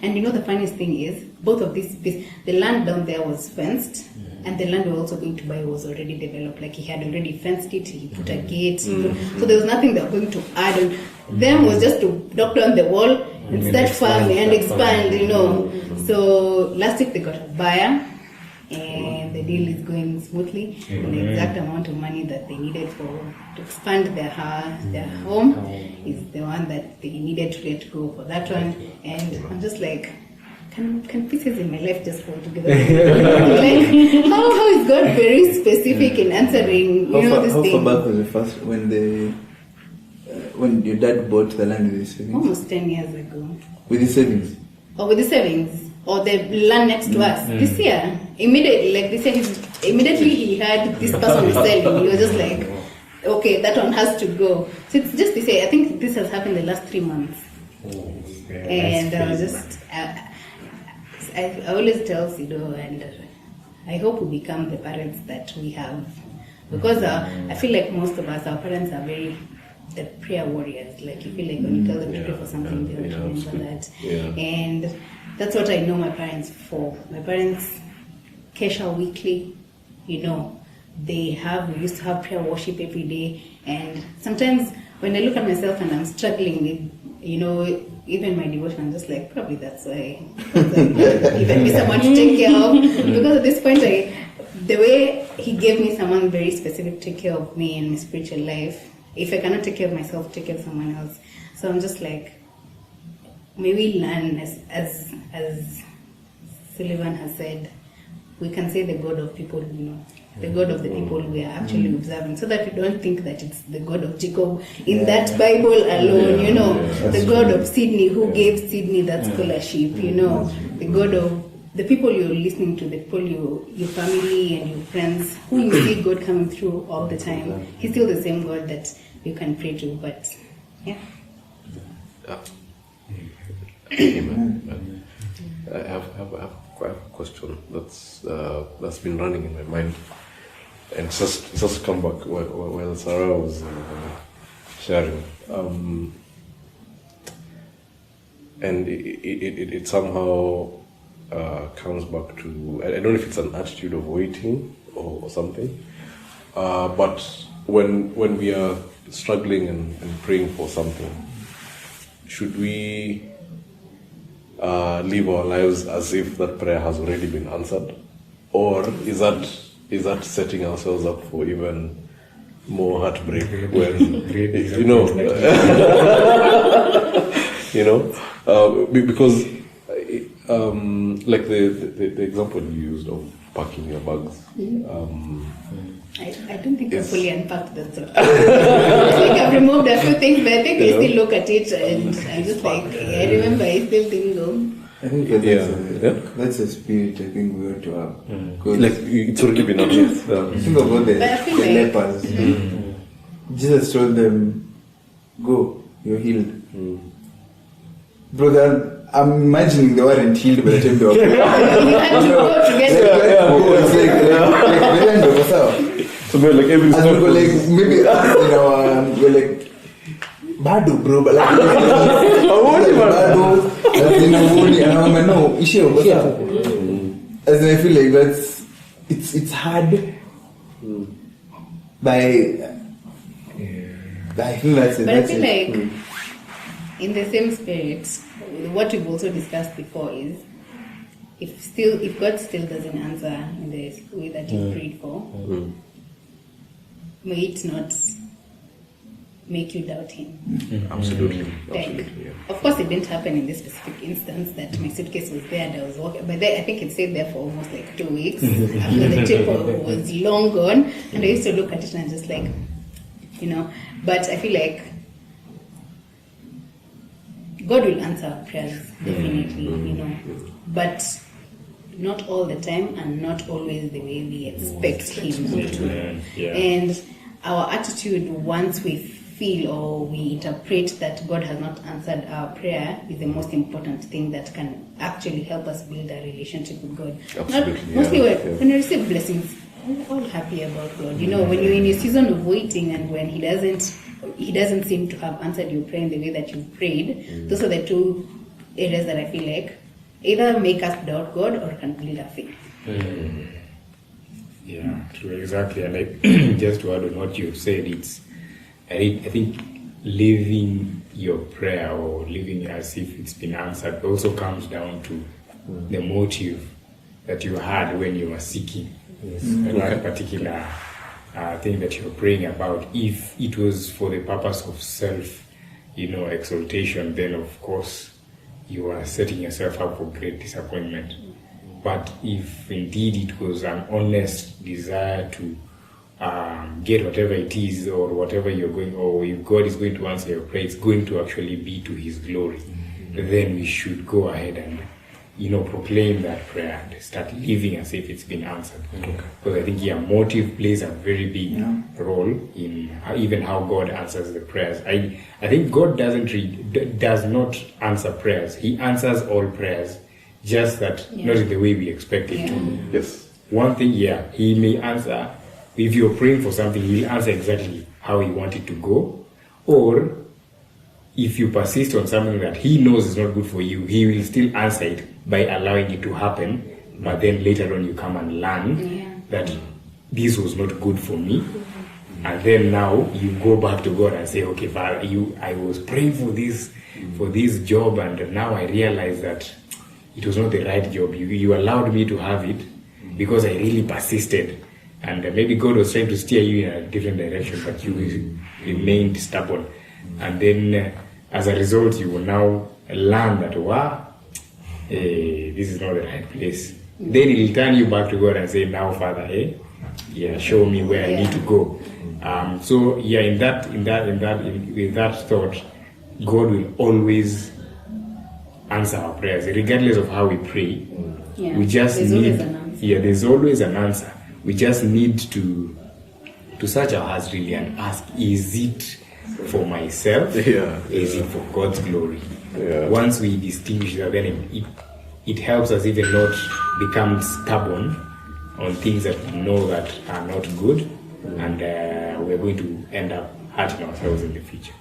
And the funniest thing is, both of these, the land down there was fenced, and the land we were also going to buy was already developed. Like he had already fenced it, he put a gate, so there was nothing they were going to add on. Them was just to knock down the wall and start farming and expand, So last week they got a buyer, and the deal is going smoothly. And the exact amount of money that they needed to expand their home is the one that they needed to let go for that one. And I'm just like, can pieces in my life just fall together? Like, how is God very specific in answering, this thing? How far back was the first when your dad bought the land with his savings? Almost 10 years ago. With his savings? Or with the savings, or the land next to us. This year, immediately he had this person selling. He was just like, okay, that one has to go. So it's just this year. I think this has happened the last 3 months. And I was just, I always tell Sido, and I hope we become the parents that we have. Because I feel like most of us, our parents are the prayer warriors. Like you feel like when you tell them to pray for something, they will remember that. And that's what I know my parents for. My parents kesha weekly, we used to have prayer worship every day. And sometimes when I look at myself and I'm struggling with, even my devotion, I'm just like, probably that's why even me someone to take care of. Because at this point, the way he gave me someone very specific to take care of me and my spiritual life. If I cannot take care of myself, take care of someone else. So I'm just like, may we learn, as Sullivan has said, we can say the God of people, the God of the people we are actually observing, so that we don't think that it's the God of Jacob in that Bible alone, the God of Sydney who gave Sydney that scholarship, the God of the people you're listening to, the people your family and your friends, who you see God coming through all the time. He's still the same God that you can pray to, but yeah. Amen. I have a question that's been running in my mind, and it's just come back while Sarah was sharing, and it somehow comes back to, I don't know if it's an attitude of waiting or something, but when we are struggling and praying for something, should we live our lives as if that prayer has already been answered, or is that is that setting ourselves up for even more heartbreak when you know because like the example you used of packing your bags. I don't think I fully unpacked that. So. I think I've removed a few things, but I think I still look at it and I just like, I remember I still think, I think that's a spirit I think we ought to have. Like it's already been addressed. Think about the lepers. Jesus told them, "Go, you're healed." Brother, I'm imagining they weren't healed by the time they were praying. you had to go together. So like every step, like maybe we're like bado bro, but like bado, as in I feel like it's hard. I feel that's it. But I feel like in the same spirit, what we've also discussed before is if God still doesn't answer in the way that you prayed for, may it not make you doubt him. Absolutely. Of course, it didn't happen in this specific instance that my suitcase was there and I was walking, but then I think it stayed there for almost like 2 weeks after the trip was long gone, and I used to look at it and just like, but I feel like God will answer our prayers, definitely, but not all the time and not always the way we expect him to. And our attitude once we feel or we interpret that God has not answered our prayer is the most important thing that can actually help us build a relationship with God. Mostly when we receive blessings, we're all happy about God. When you're in a season of waiting and when He doesn't seem to have answered your prayer in the way that you prayed, those are the two areas that I feel like either make us doubt God or can build our faith. Yeah, true, exactly. And just to add on what you've said, I think living your prayer or living as if it's been answered also comes down to the motive that you had when you were seeking that particular thing that you're praying about. If it was for the purpose of self, exaltation, then of course you are setting yourself up for great disappointment. But if indeed it was an honest desire to get whatever it is or whatever you're going, or if God is going to answer your prayer, it's going to actually be to His glory, then we should go ahead and proclaim that prayer and start living as if it's been answered. Because I think motive plays a very big role in even how God answers the prayers. I think God does not answer prayers. He answers all prayers, just that not in the way we expect it to. Yes. One thing, He may answer. If you're praying for something, He'll answer exactly how you want it to go. Or if you persist on something that He knows is not good for you, He will still answer it by allowing it to happen. But then later on you come and learn that this was not good for me. And then now you go back to God and say, okay, Father, I was praying for this job, and now I realize that it was not the right job. You allowed me to have it because I really persisted. And maybe God was trying to steer you in a different direction, but you remained stubborn. And then as a result, you will now learn that, this is not the right place. Then He will turn you back to God and say, now, Father, show me where I need to go. With that thought, God will always answer our prayers, regardless of how we pray. We just there's always an answer. We just need to search our hearts really and ask, is it for myself? Is it for God's glory? Once we distinguish that, then it helps us even not become stubborn on things that we know that are not good, and we're going to end up hurting ourselves in the future.